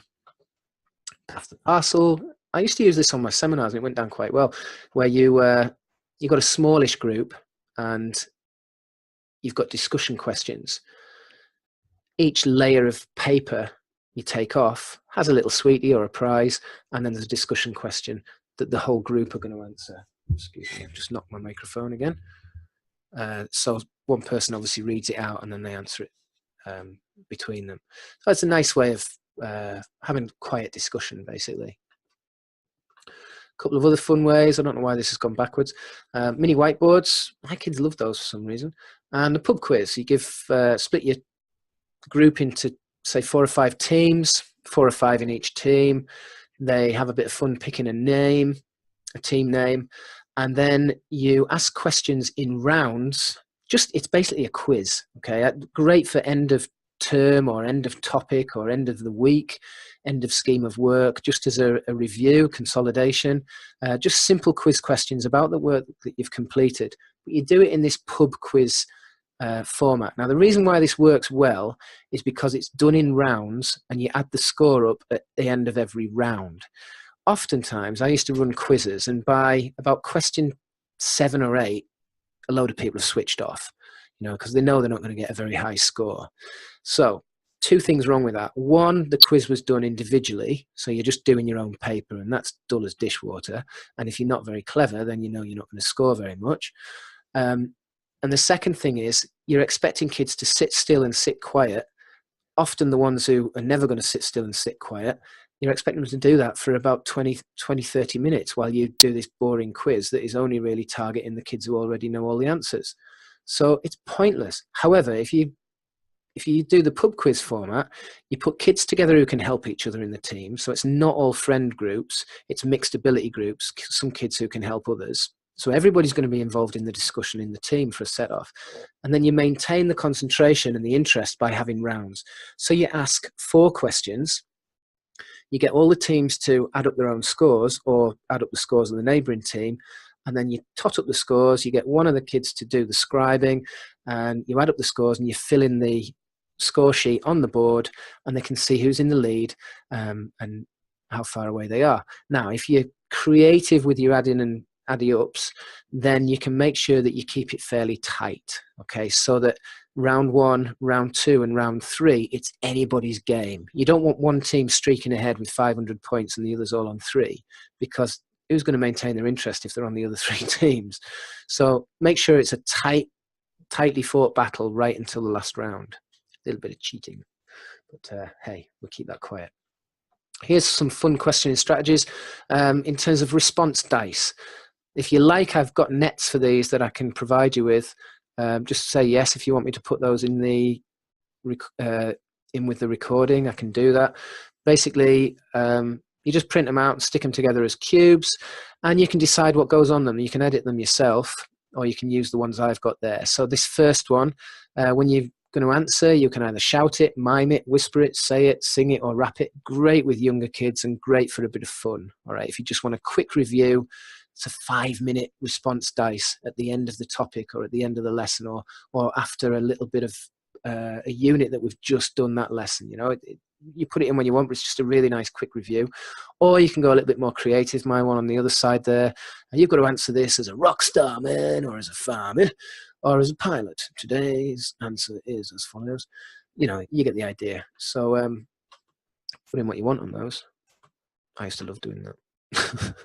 Pass the Parcel. I used to use this on my seminars, and it went down quite well. Where you got a smallish group and you've got discussion questions. Each layer of paper you take off has a little sweetie or a prize, and then there's a discussion question that the whole group are going to answer. Excuse me, I've just knocked my microphone again. So one person obviously reads it out and then they answer it between them. So it's a nice way of having quiet discussion, basically. A couple of other fun ways. I don't know why this has gone backwards. Mini whiteboards. My kids love those for some reason. And the pub quiz. You give split your group into, say, 4 or 5 teams, 4 or 5 in each team. They have a bit of fun picking a name, a team name, and then you ask questions in rounds. It's basically a quiz. Okay, great for end of term or end of topic or end of the week, end of scheme of work, just as a review, consolidation, just simple quiz questions about the work that you've completed. But you do it in this pub quiz format. Now, the reason why this works well is because it's done in rounds and you add the score up at the end of every round. Oftentimes, I used to run quizzes, and by about question 7 or 8, a load of people have switched off, because they know they're not going to get a very high score. So 2 things wrong with that. One, the quiz was done individually, so you're just doing your own paper, and that's dull as dishwater. And if you're not very clever, then you're not going to score very much. And the second thing is you're expecting kids to sit still and sit quiet. Often the ones who are never going to sit still and sit quiet, you're expecting them to do that for about 20, 30 minutes while you do this boring quiz that is only really targeting the kids who already know all the answers. So it's pointless. However, if you do the pub quiz format, you put kids together who can help each other in the team. So it's not all friend groups, it's mixed ability groups, some kids who can help others. So everybody's going to be involved in the discussion in the team for a set off. And then you maintain the concentration and the interest by having rounds. So you ask 4 questions. You get all the teams to add up their own scores or add up the scores of the neighbouring team. And then you tot up the scores. You get one of the kids to do the scribing, and you add up the scores and you fill in the score sheet on the board, and they can see who's in the lead and how far away they are. Now, if you're creative with your adding and addy ups, then you can make sure that you keep it fairly tight, okay, so that round 1, round 2 and round 3, it's anybody's game. You don't want one team streaking ahead with 500 points and the others all on 3, because who's going to maintain their interest if they're on the other 3 teams? So make sure it's a tightly fought battle right until the last round. A little bit of cheating, but hey, we'll keep that quiet. Here's some fun questioning strategies in terms of response dice. If you like, I've got nets for these that I can provide you with. Just say yes if you want me to put those in the in with the recording. I can do that. Basically, you just print them out and stick them together as cubes, and you can decide what goes on them. You can edit them yourself, or you can use the ones I've got there. So this first one, when you're going to answer, you can either shout it, mime it, whisper it, say it, sing it, or rap it. Great with younger kids and great for a bit of fun. All right, if you just want a quick review, it's a 5-minute response dice at the end of the topic or at the end of the lesson, or after a little bit of a unit that we've just done that lesson. You know, you put it in when you want, but it's just a really nice quick review. Or you can go a little bit more creative. My one on the other side there, and you've got to answer this as a rock star man, or as a farmer, or as a pilot. Today's answer is as follows. You know, you get the idea. So put in what you want on those. I used to love doing that.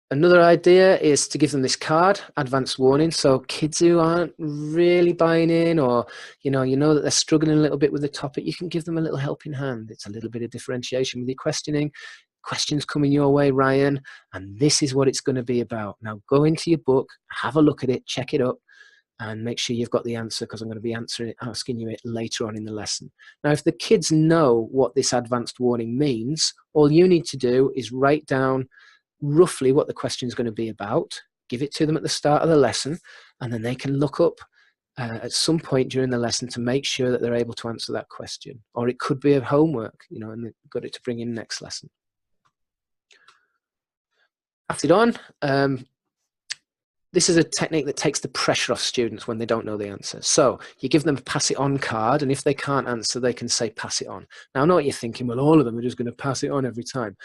Another idea is to give them this card, advance warning. So kids who aren't really buying in, or you know that they're struggling a little bit with the topic, you can give them a little helping hand. It's a little bit of differentiation with your questioning. Questions coming your way, Ryan, and this is what it's going to be about. Now go into your book, have a look at it, check it up, and make sure you've got the answer, because I'm going to be asking you it later on in the lesson. Now, if the kids know what this advanced warning means, all you need to do is write down roughly what the question is going to be about, give it to them at the start of the lesson, and then they can look up at some point during the lesson to make sure that they're able to answer that question. Or it could be a homework, you know, and they've got it to bring in next lesson. Pass it on. This is a technique that takes the pressure off students when they don't know the answer. So you give them a pass it on card, and if they can't answer, they can say pass it on. Now I know what you're thinking, well, all of them are just going to pass it on every time.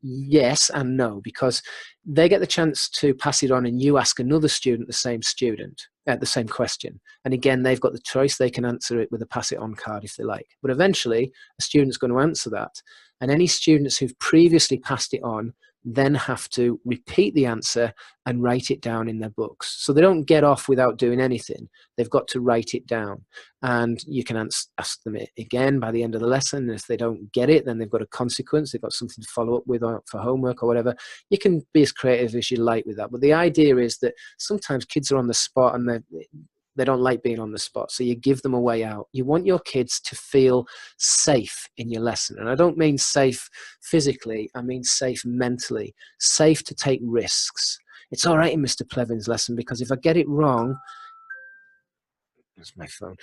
Yes and no, because they get the chance to pass it on and you ask another student the same question, and again they've got the choice. They can answer it with a pass it on card if they like, but eventually a student's going to answer that, and any students who've previously passed it on then have to repeat the answer and write it down in their books. So they don't get off without doing anything. They've got to write it down, and you can ask them it again by the end of the lesson. And if they don't get it, then they've got a consequence. They've got something to follow up with for homework or whatever. You can be as creative as you like with that. But the idea is that sometimes kids are on the spot and they don't like being on the spot. So you give them a way out. You want your kids to feel safe in your lesson. And I don't mean safe physically, I mean safe mentally, safe to take risks. It's all right in Mr. Plevin's lesson, because if I get it wrong, that's my phone.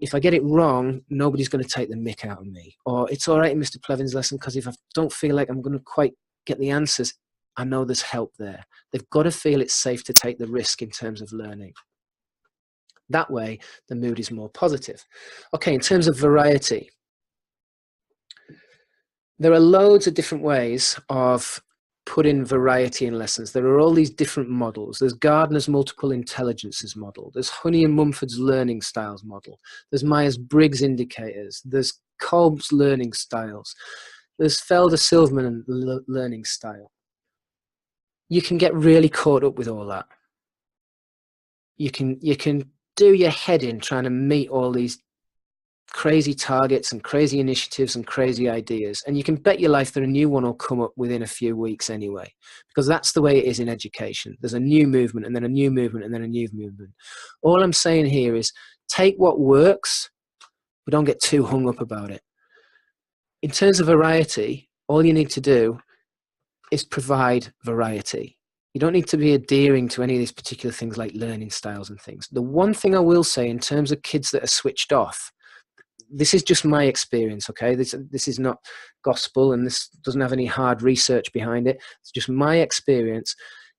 If I get it wrong, nobody's going to take the mick out of me. Or it's all right in Mr. Plevin's lesson, because if I don't feel like I'm going to quite get the answers, I know there's help there. They've got to feel it's safe to take the risk in terms of learning. That way, the mood is more positive. Okay, in terms of variety, there are loads of different ways of putting variety in lessons. There are all these different models. There's Gardner's multiple intelligences model. There's Honey and Mumford's learning styles model. There's Myers-Briggs indicators. There's Kolb's learning styles. There's Felder-Silverman learning style. You can get really caught up with all that. You can do your head in trying to meet all these crazy targets and crazy initiatives and crazy ideas. And you can bet your life that a new one will come up within a few weeks anyway, because that's the way it is in education. There's a new movement and then a new movement and then a new movement. All I'm saying here is take what works, but don't get too hung up about it. In terms of variety, all you need to do is provide variety. You don't need to be adhering to any of these particular things like learning styles and things. The one thing I will say in terms of kids that are switched off, this is just my experience, okay? This is not gospel, and this doesn't have any hard research behind it. It's just my experience.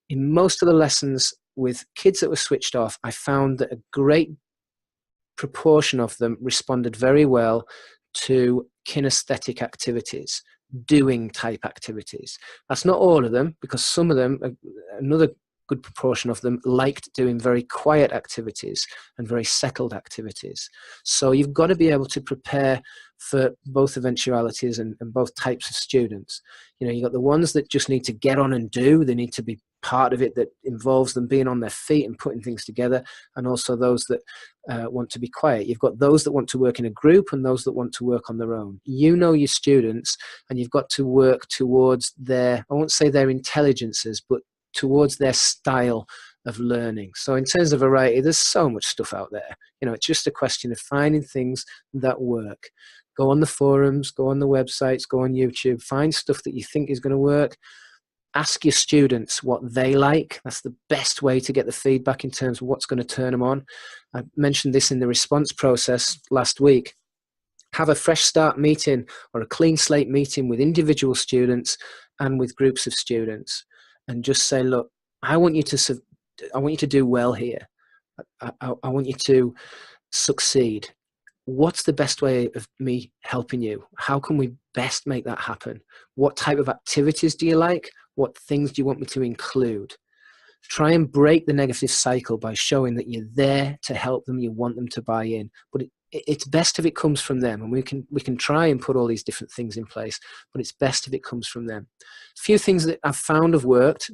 In most of the lessons with kids that were switched off, I found that a great proportion of them responded very well to kinesthetic activities, doing type activities. That's not all of them, because some of them, another good proportion of them, liked doing very quiet activities and very settled activities. So you've got to be able to prepare for both eventualities and both types of students. You know, you've got the ones that just need to get on and do, they need to be part of it, that involves them being on their feet and putting things together, and also those that want to be quiet. You've got those that want to work in a group and those that want to work on their own. You know your students, and you've got to work towards their, I won't say their intelligences, but towards their style of learning. So in terms of variety, there's so much stuff out there. You know, it's just a question of finding things that work. Go on the forums, go on the websites, go on YouTube, find stuff that you think is going to work. Ask your students what they like. That's the best way to get the feedback in terms of what's going to turn them on. I mentioned this in the response process last week. Have a fresh start meeting or a clean slate meeting with individual students and with groups of students, and just say, look, I want you to do well here. I want you to succeed. What's the best way of me helping you? How can we best make that happen? What type of activities do you like? What things do you want me to include? Try and break the negative cycle by showing that you're there to help them, you want them to buy in. But it's best if it comes from them, and we can try and put all these different things in place, but it's best if it comes from them. A few things that I've found have worked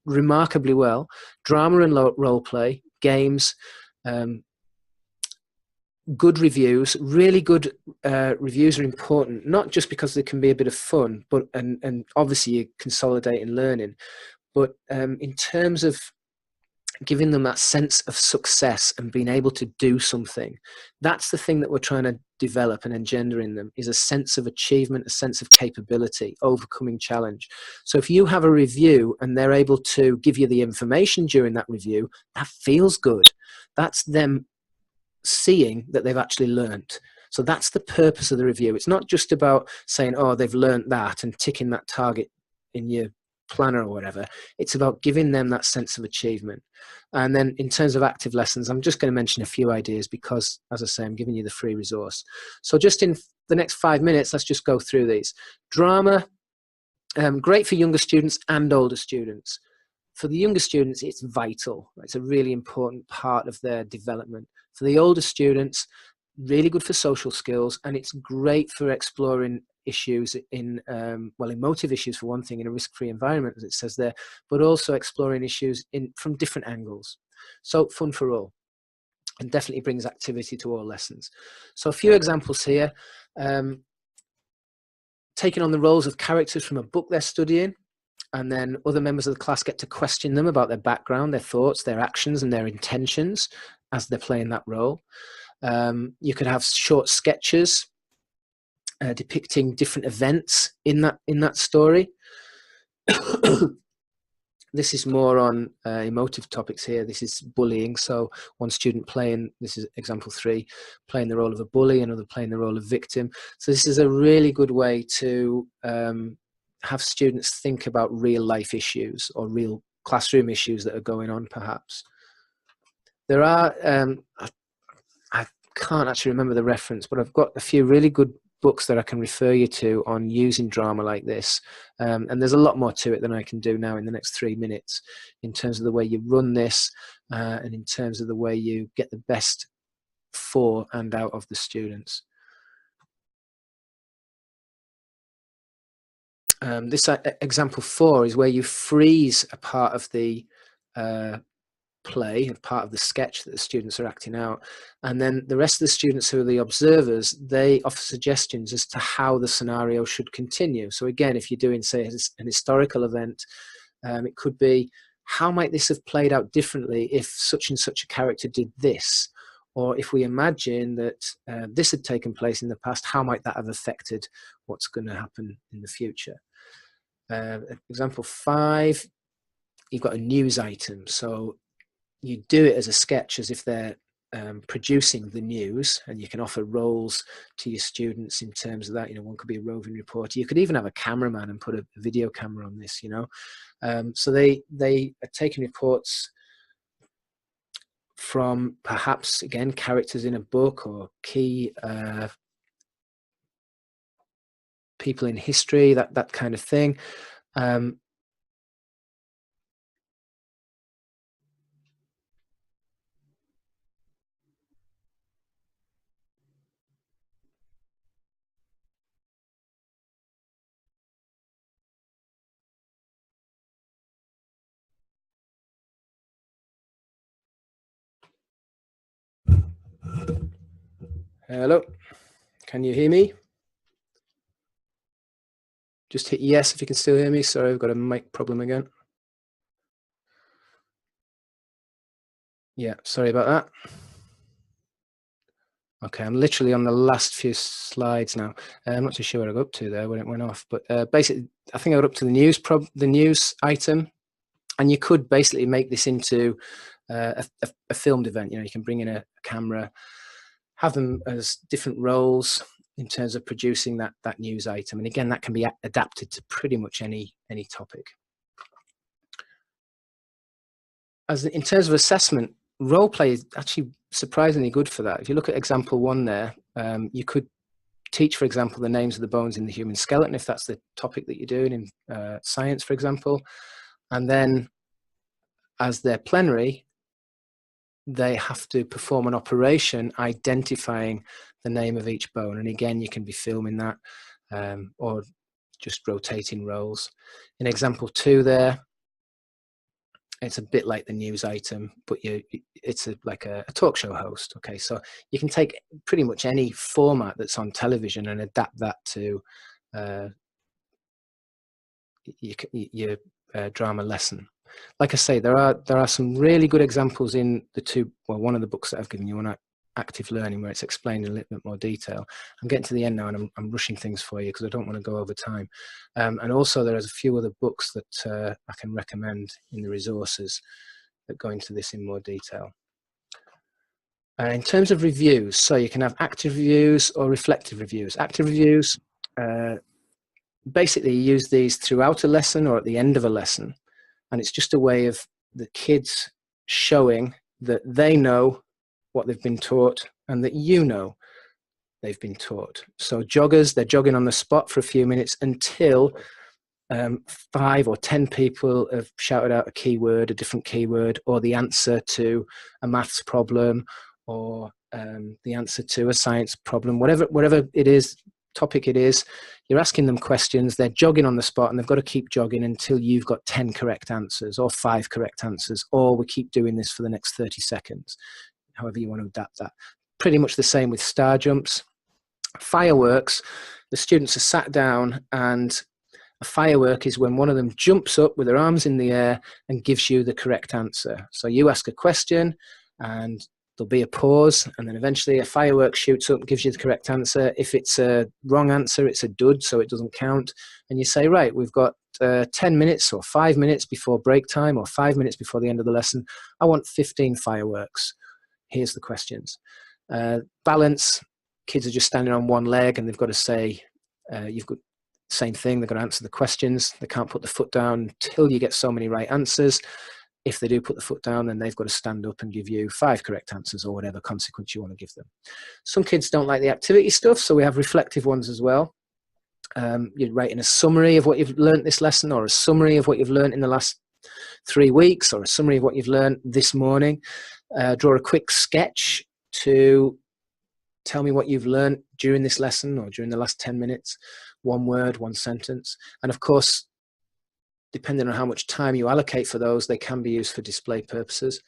remarkably well: drama and role play, games, good reviews. Really good reviews are important, not just because they can be a bit of fun, but and obviously you consolidate in learning, but in terms of giving them that sense of success and being able to do something. That's the thing that we're trying to develop and engender in them, is a sense of achievement, a sense of capability, overcoming challenge. So if you have a review and they're able to give you the information during that review, that feels good. That's them seeing that they've actually learnt. So that's the purpose of the review. It's not just about saying, oh, they've learnt that and ticking that target in your planner or whatever. It's about giving them that sense of achievement. And then in terms of active lessons, I'm just going to mention a few ideas because, as I say, I'm giving you the free resource. So just in the next 5 minutes, let's just go through these. Drama, great for younger students and older students. For the younger students, it's vital. It's a really important part of their development. For the older students, really good for social skills, and it's great for exploring issues in, well, emotive issues for one thing, in a risk-free environment, as it says there, but also exploring issues from different angles. So fun for all, and definitely brings activity to all lessons. So a few examples here. Taking on the roles of characters from a book they're studying, and then other members of the class get to question them about their background, their thoughts, their actions, and their intentions as they're playing that role. You could have short sketches depicting different events in that story. This is more on emotive topics here. This is bullying. So one student playing, this is example 3, playing the role of a bully, another playing the role of victim. So this is a really good way to have students think about real life issues or real classroom issues that are going on, perhaps. There are, I can't actually remember the reference, but I've got a few really good books that I can refer you to on using drama like this. And there's a lot more to it than I can do now in the next 3 minutes, in terms of the way you run this and in terms of the way you get the best for and out of the students. This example 4 is where you freeze a part of the play, a part of the sketch that the students are acting out. And then the rest of the students who are the observers, they offer suggestions as to how the scenario should continue. So again, if you're doing, say, an historical event, it could be, how might this have played out differently if such and such a character did this? Or if we imagine that this had taken place in the past, how might that have affected what's going to happen in the future? Example 5, you've got a news item. So you do it as a sketch, as if they're producing the news, and you can offer roles to your students in terms of that. You know, one could be a roving reporter. You could even have a cameraman and put a video camera on this, you know. So they are taking reports from perhaps, again, characters in a book or key people in history, that kind of thing. Hello, can you hear me? Just hit yes if you can still hear me. Sorry, I've got a mic problem again. Yeah, sorry about that. Okay, I'm literally on the last few slides now. I'm not too sure what I got up to there when it went off, but basically, I think I got up to the news item, and you could basically make this into a filmed event. You know, you can bring in a camera, have them as different roles in terms of producing that news item, and again, that can be adapted to pretty much any topic. As in terms of assessment, role play is actually surprisingly good for that. If you look at example 1 there, you could teach, for example, the names of the bones in the human skeleton, if that's the topic that you're doing in science, for example. And then as their plenary, they have to perform an operation identifying the name of each bone. And again, you can be filming that or just rotating roles. In example 2 there, it's a bit like the news item, but it's like a talk show host. Okay, so you can take pretty much any format that's on television and adapt that to your drama lesson. Like I say, there are some really good examples in one of the books that I've given you on active learning, where it's explained in a little bit more detail. I'm getting to the end now, and I'm rushing things for you because I don't want to go over time. And also there's a few other books that I can recommend in the resources that go into this in more detail. In terms of reviews, so you can have active reviews or reflective reviews. Active reviews, basically you use these throughout a lesson or at the end of a lesson, and it's just a way of the kids showing that they know what they've been taught and that you know they've been taught. So joggers, they're jogging on the spot for a few minutes until 5 or 10 people have shouted out a keyword, a different keyword, or the answer to a maths problem, or the answer to a science problem, whatever it is, topic it is. You're asking them questions, they're jogging on the spot, and they've got to keep jogging until you've got 10 correct answers or 5 correct answers, or we keep doing this for the next 30 seconds, however you want to adapt that. Pretty much the same with star jumps. Fireworks, the students are sat down, and a firework is when one of them jumps up with their arms in the air and gives you the correct answer. So you ask a question, and there'll be a pause, and then eventually a firework shoots up, gives you the correct answer. If it's a wrong answer, it's a dud, so it doesn't count. And you say, right, we've got 10 minutes or 5 minutes before break time or 5 minutes before the end of the lesson. I want 15 fireworks. Here's the questions. Balance, kids are just standing on one leg, and they've got to say, you've got the same thing, they've got to answer the questions. They can't put the foot down until you get so many right answers. If they do put the foot down, then they've got to stand up and give you 5 correct answers or whatever consequence you want to give them. Some kids don't like the activity stuff, so we have reflective ones as well. You're writing a summary of what you've learned this lesson, or a summary of what you've learned in the last 3 weeks, or a summary of what you've learned this morning. Draw a quick sketch to tell me what you've learned during this lesson or during the last 10 minutes. 1 word, 1 sentence. And of course, depending on how much time you allocate for those, they can be used for display purposes.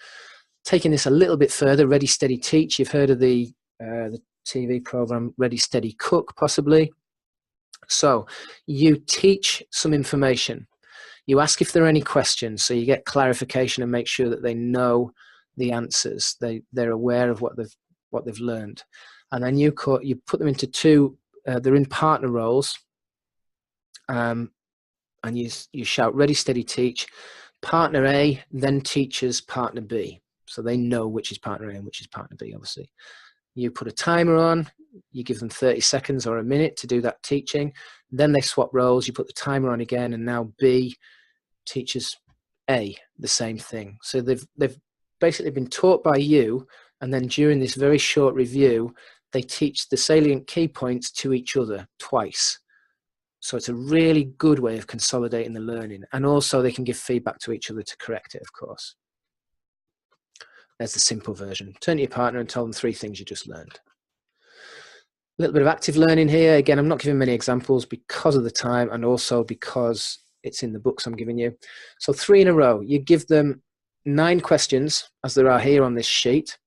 Taking this a little bit further, Ready, Steady, Teach. You've heard of the TV program Ready, Steady, Cook, possibly. So you teach some information. You ask if there are any questions, so you get clarification and make sure that they know the answers. They're aware of what they've learned, and then you put them into two. They're in partner roles, and you shout Ready, Steady, Teach. Partner A then teaches partner B, so they know which is partner A and which is partner B. Obviously, you put a timer on. You give them 30 seconds or a minute to do that teaching. Then they swap roles. You put the timer on again, and now B teaches A the same thing. So they've basically been taught by you, and then during this very short review, they teach the salient key points to each other twice. So it's a really good way of consolidating the learning, and also they can give feedback to each other to correct it, of course. There's the simple version. Turn to your partner and tell them 3 things you just learned. A little bit of active learning here. Again, I'm not giving many examples because of the time, and also because it's in the books I'm giving you. So 3 in a row. You give them 9 questions, as there are here on this sheet.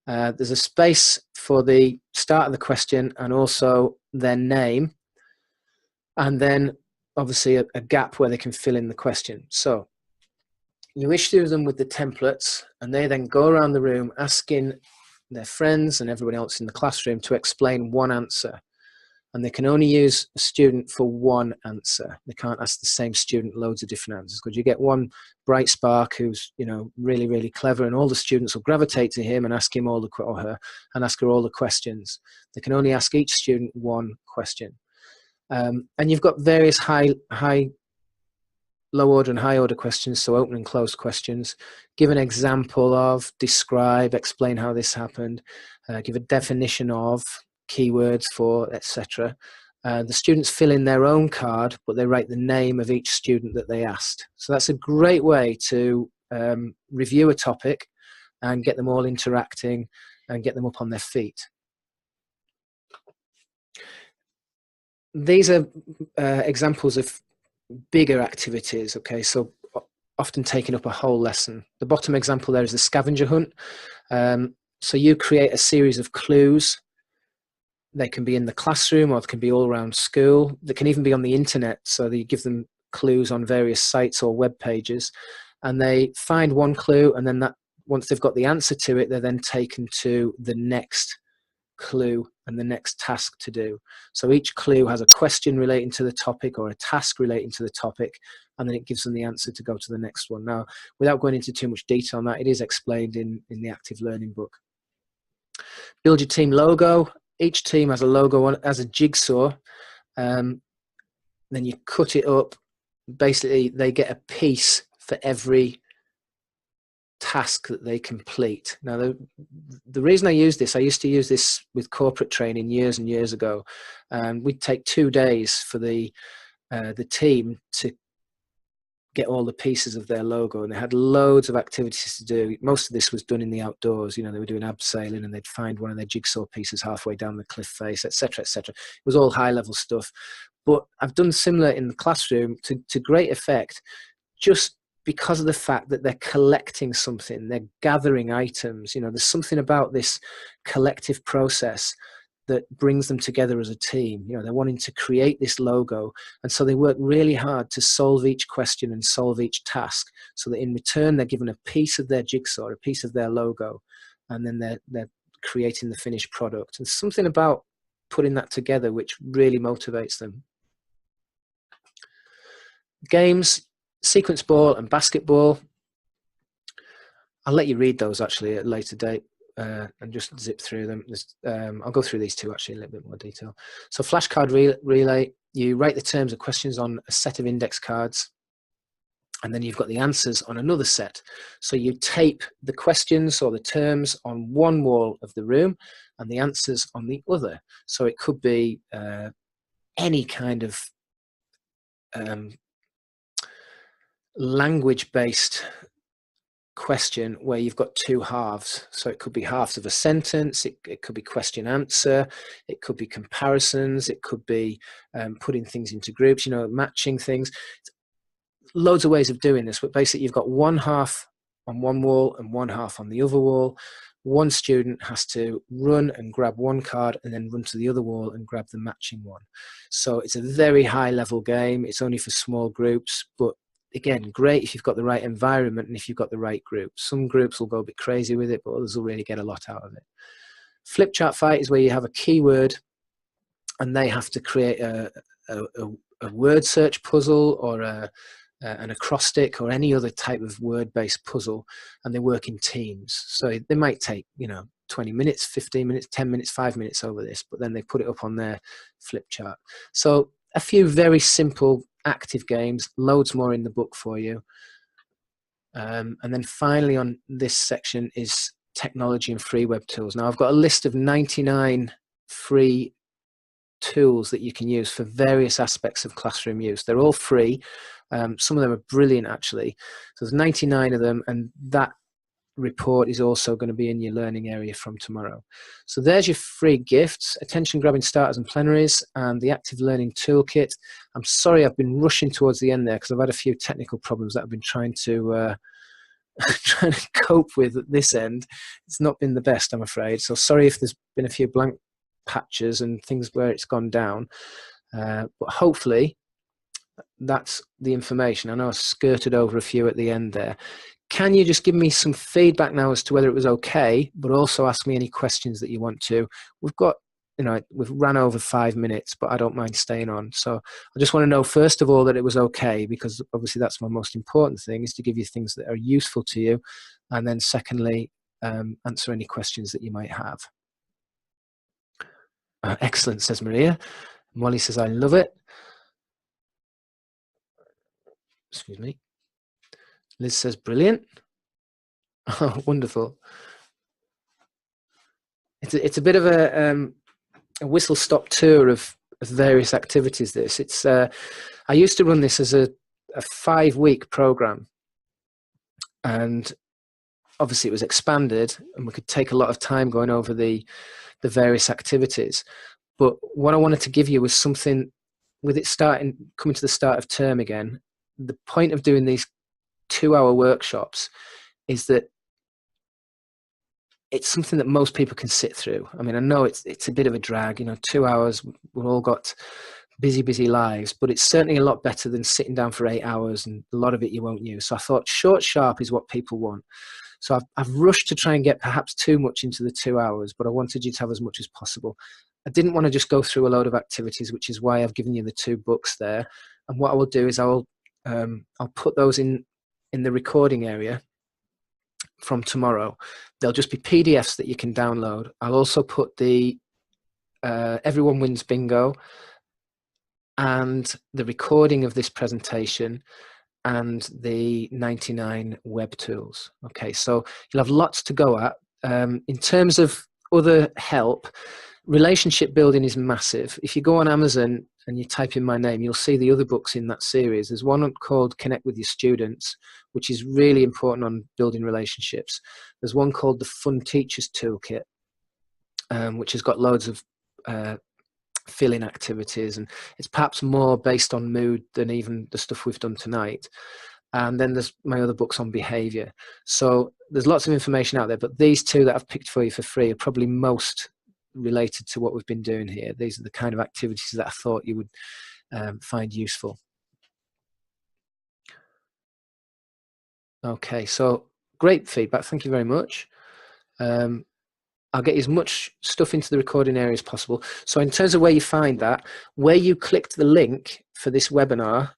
There's a space for the start of the question and also their name, and then obviously a gap where they can fill in the question. So you issue them with the templates, and they then go around the room asking their friends and everyone else in the classroom to explain one answer. And they can only use a student for one answer. They can't ask the same student loads of different answers, because you get one bright spark who's, you know, really, really clever, and all the students will gravitate to him and ask him or her and ask her all the questions. They can only ask each student one question. And you've got various low order and high order questions, so open and closed questions. Give an example of, describe, explain how this happened, give a definition of, keywords for, etc. The students fill in their own card, but they write the name of each student that they asked. So that's a great way to review a topic and get them all interacting and get them up on their feet. These are examples of bigger activities, okay, so often taking up a whole lesson. The bottom example there is the scavenger hunt. So you create a series of clues. They can be in the classroom, or they can be all around school. They can even be on the internet, so that you give them clues on various sites or web pages, and they find one clue, and then that, once they've got the answer to it, they're then taken to the next clue and the next task to do. So each clue has a question relating to the topic or a task relating to the topic, and then it gives them the answer to go to the next one. Now, without going into too much detail on that, it is explained in the active learning book. Build your team logo. Each team has a logo on, as a jigsaw. Then you cut it up. Basically, they get a piece for every task that they complete. Now, the reason I used to use this with corporate training years and years ago. We'd take 2 days for the team to get all the pieces of their logo, and they had loads of activities to do. Most of this was done in the outdoors. You know, they were doing abseiling, and they'd find one of their jigsaw pieces halfway down the cliff face, etc., etc. It was all high-level stuff. But I've done similar in the classroom to great effect, just because of the fact that they're collecting something, they're gathering items. You know, there's something about this collective process that brings them together as a team. You know, they're wanting to create this logo, and so they work really hard to solve each question and solve each task, so that in return they're given a piece of their jigsaw, a piece of their logo, and then they're creating the finished product. And something about putting that together which really motivates them. Games, sequence ball and basketball. I'll let you read those actually at a later date. And just zip through them. I'll go through these two actually in a little bit more detail. So flashcard relay, you write the terms of questions on a set of index cards, and then you've got the answers on another set. So you tape the questions or the terms on one wall of the room and the answers on the other. So it could be any kind of language-based question where you've got 2 halves. So it could be halves of a sentence, it could be question answer, it could be comparisons, it could be putting things into groups, you know, matching things. loads of ways of doing this, but basically you've got one half on one wall and one half on the other wall. One student has to run and grab one card and then run to the other wall and grab the matching one. So it's a very high level game. It's only for small groups, but again, great if you've got the right environment and if you've got the right group. Some groups will go a bit crazy with it, but others will really get a lot out of it. Flip chart fight is where you have a keyword and they have to create a word search puzzle or an acrostic or any other type of word-based puzzle, and they work in teams. So they might take, 20 minutes, 15 minutes, 10 minutes, 5 minutes over this, but then they put it up on their flip chart. So a few very simple active games, loads more in the book for you. And then finally on this section is technology and free web tools. Now I've got a list of 99 free tools that you can use for various aspects of classroom use. They're all free. Some of them are brilliant actually. So there's 99 of them, and that report is also going to be in your learning area from tomorrow. So there's your free gifts: attention grabbing starters and plenaries, and the active learning toolkit. I'm sorry I've been rushing towards the end there because I've had a few technical problems that I've been trying to cope with at this end. It's not been the best, I'm afraid. So sorry if there's been a few blank patches and things where it's gone down, but hopefully that's the information. I know I skirted over a few at the end there. Can you just give me some feedback now as to whether it was okay, but also ask me any questions that you want to? We've got, we've ran over 5 minutes, but I don't mind staying on. So I just want to know, first of all, that it was okay, because obviously that's my most important thing, is to give you things that are useful to you. And then secondly, answer any questions that you might have. Excellent, says Maria. Molly says, I love it. Excuse me. Liz says, brilliant. Oh, wonderful. It's a bit of a whistle-stop tour of various activities. This I used to run this as a 5-week program, and obviously it was expanded, and we could take a lot of time going over the various activities. But what I wanted to give you was something, with it coming to the start of term again. The point of doing these 2-hour workshops is that it's something that most people can sit through. I mean, I know it's a bit of a drag, 2 hours, we've all got busy lives, but it's certainly a lot better than sitting down for 8 hours, and a lot of it you won't use. So I thought short, sharp is what people want. So I've rushed to try and get perhaps too much into the 2 hours, but I wanted you to have as much as possible. I didn't want to just go through a load of activities, which is why I've given you the 2 books there. And what I will do is I'll put those in the recording area from tomorrow. They'll just be PDFs that you can download. I'll also put the Everyone Wins Bingo and the recording of this presentation and the 99 web tools. Okay, so you'll have lots to go at. In terms of other help, relationship building is massive. If you go on Amazon and you type in my name, you'll see the other books in that series. There's one called Connect with Your Students, which is really important on building relationships. There's one called the Fun Teachers Toolkit, which has got loads of fill-in activities, and it's perhaps more based on mood than even the stuff we've done tonight. And then there's my other books on behavior. So there's lots of information out there, but these 2 that I've picked for you for free are probably most related to what we've been doing here. These are the kind of activities that I thought you would find useful. Okay, so great feedback. Thank you very much. I'll get as much stuff into the recording area as possible. So in terms of where you find that, where you clicked the link for this webinar,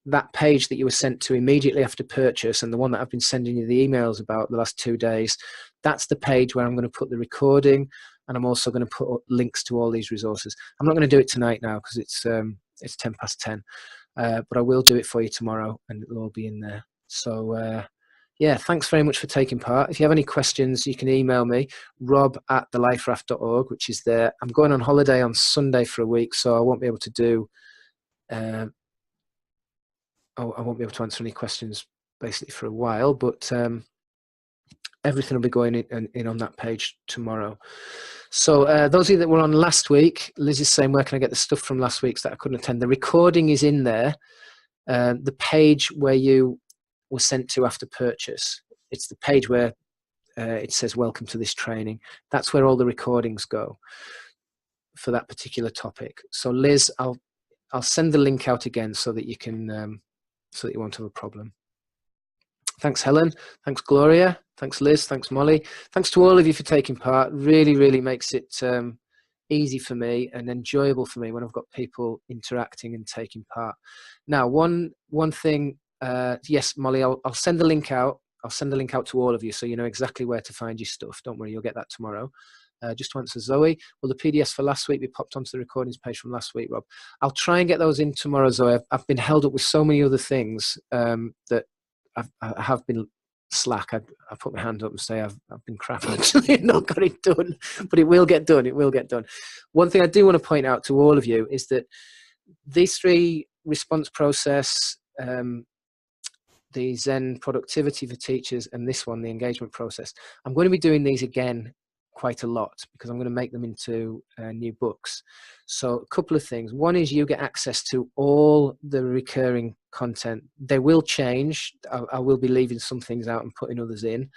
that page that you were sent to immediately after purchase, and the one that I've been sending you the emails about the last 2 days, that's the page where I'm going to put the recording, and I'm also going to put links to all these resources. I'm not going to do it tonight now because it's 10 past 10, but I will do it for you tomorrow, and it'll all be in there. So yeah, thanks very much for taking part. If you have any questions, you can email me, rob@theliferaft.org, which is there. I'm going on holiday on Sunday for a week, so I won't be able to do, I won't be able to answer any questions basically for a while, but everything will be going in on that page tomorrow. So those of you that were on last week, Liz is saying, where can I get the stuff from last week that I couldn't attend? The recording is in there. the page where you were sent to after purchase. It's the page where it says welcome to this training. That's where all the recordings go for that particular topic. So Liz, I'll send the link out again so that you can so that you won't have a problem. Thanks, Helen. Thanks, Gloria. Thanks, Liz. Thanks, Molly. Thanks to all of you for taking part. Really, really makes it easy for me and enjoyable for me when I've got people interacting and taking part. Now, one thing, yes, Molly, I'll send the link out. I'll send the link out to all of you so you know exactly where to find your stuff. Don't worry, you'll get that tomorrow. Just to answer Zoe, well, the PDFs for last week, we popped onto the recordings page from last week, Rob. I'll try and get those in tomorrow, Zoe. I've been held up with so many other things that I have been slack. I put my hand up and say I've been crap actually and not got it done, but it will get done. It will get done. One thing I do want to point out to all of you is that these 3 response process, the Zen productivity for teachers, and this one, the engagement process, I'm going to be doing these again quite a lot because I'm going to make them into new books. So a couple of things. One is you get access to all the recurring content. They will change. I will be leaving some things out and putting others in.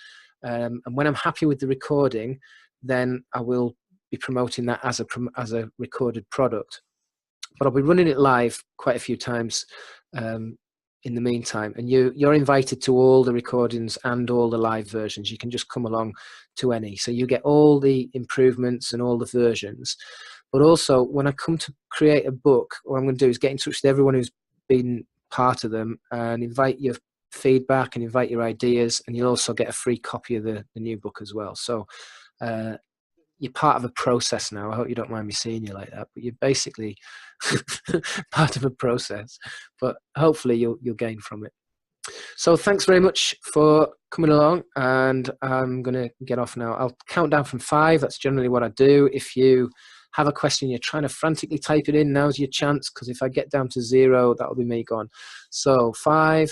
And when I'm happy with the recording, then I will be promoting that as a recorded product. But I'll be running it live quite a few times in the meantime, and you're invited to all the recordings and all the live versions. You can just come along to any, so you get all the improvements and all the versions. But also, when I come to create a book, what I'm going to do is get in touch with everyone who's been part of them and invite your feedback and invite your ideas, and you'll also get a free copy of the new book as well. So you're part of a process now. I hope you don't mind me seeing you like that, but you're basically part of a process, but hopefully you'll gain from it. So thanks very much for coming along, and I'm going to get off now. I'll count down from 5. That's generally what I do. If you have a question, you're trying to frantically type it in, now's your chance, because if I get down to 0, that'll be me gone. So 5,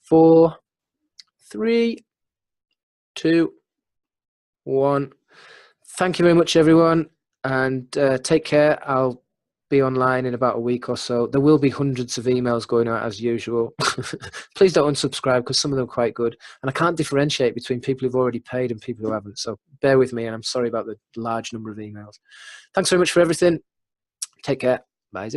4, 3, 2, 1. Thank you very much, everyone, and take care. I'll be online in about a week or so. There will be hundreds of emails going out as usual. Please don't unsubscribe, because some of them are quite good, and I can't differentiate between people who've already paid and people who haven't, so bear with me, and I'm sorry about the large number of emails. Thanks very much for everything. Take care. Bye.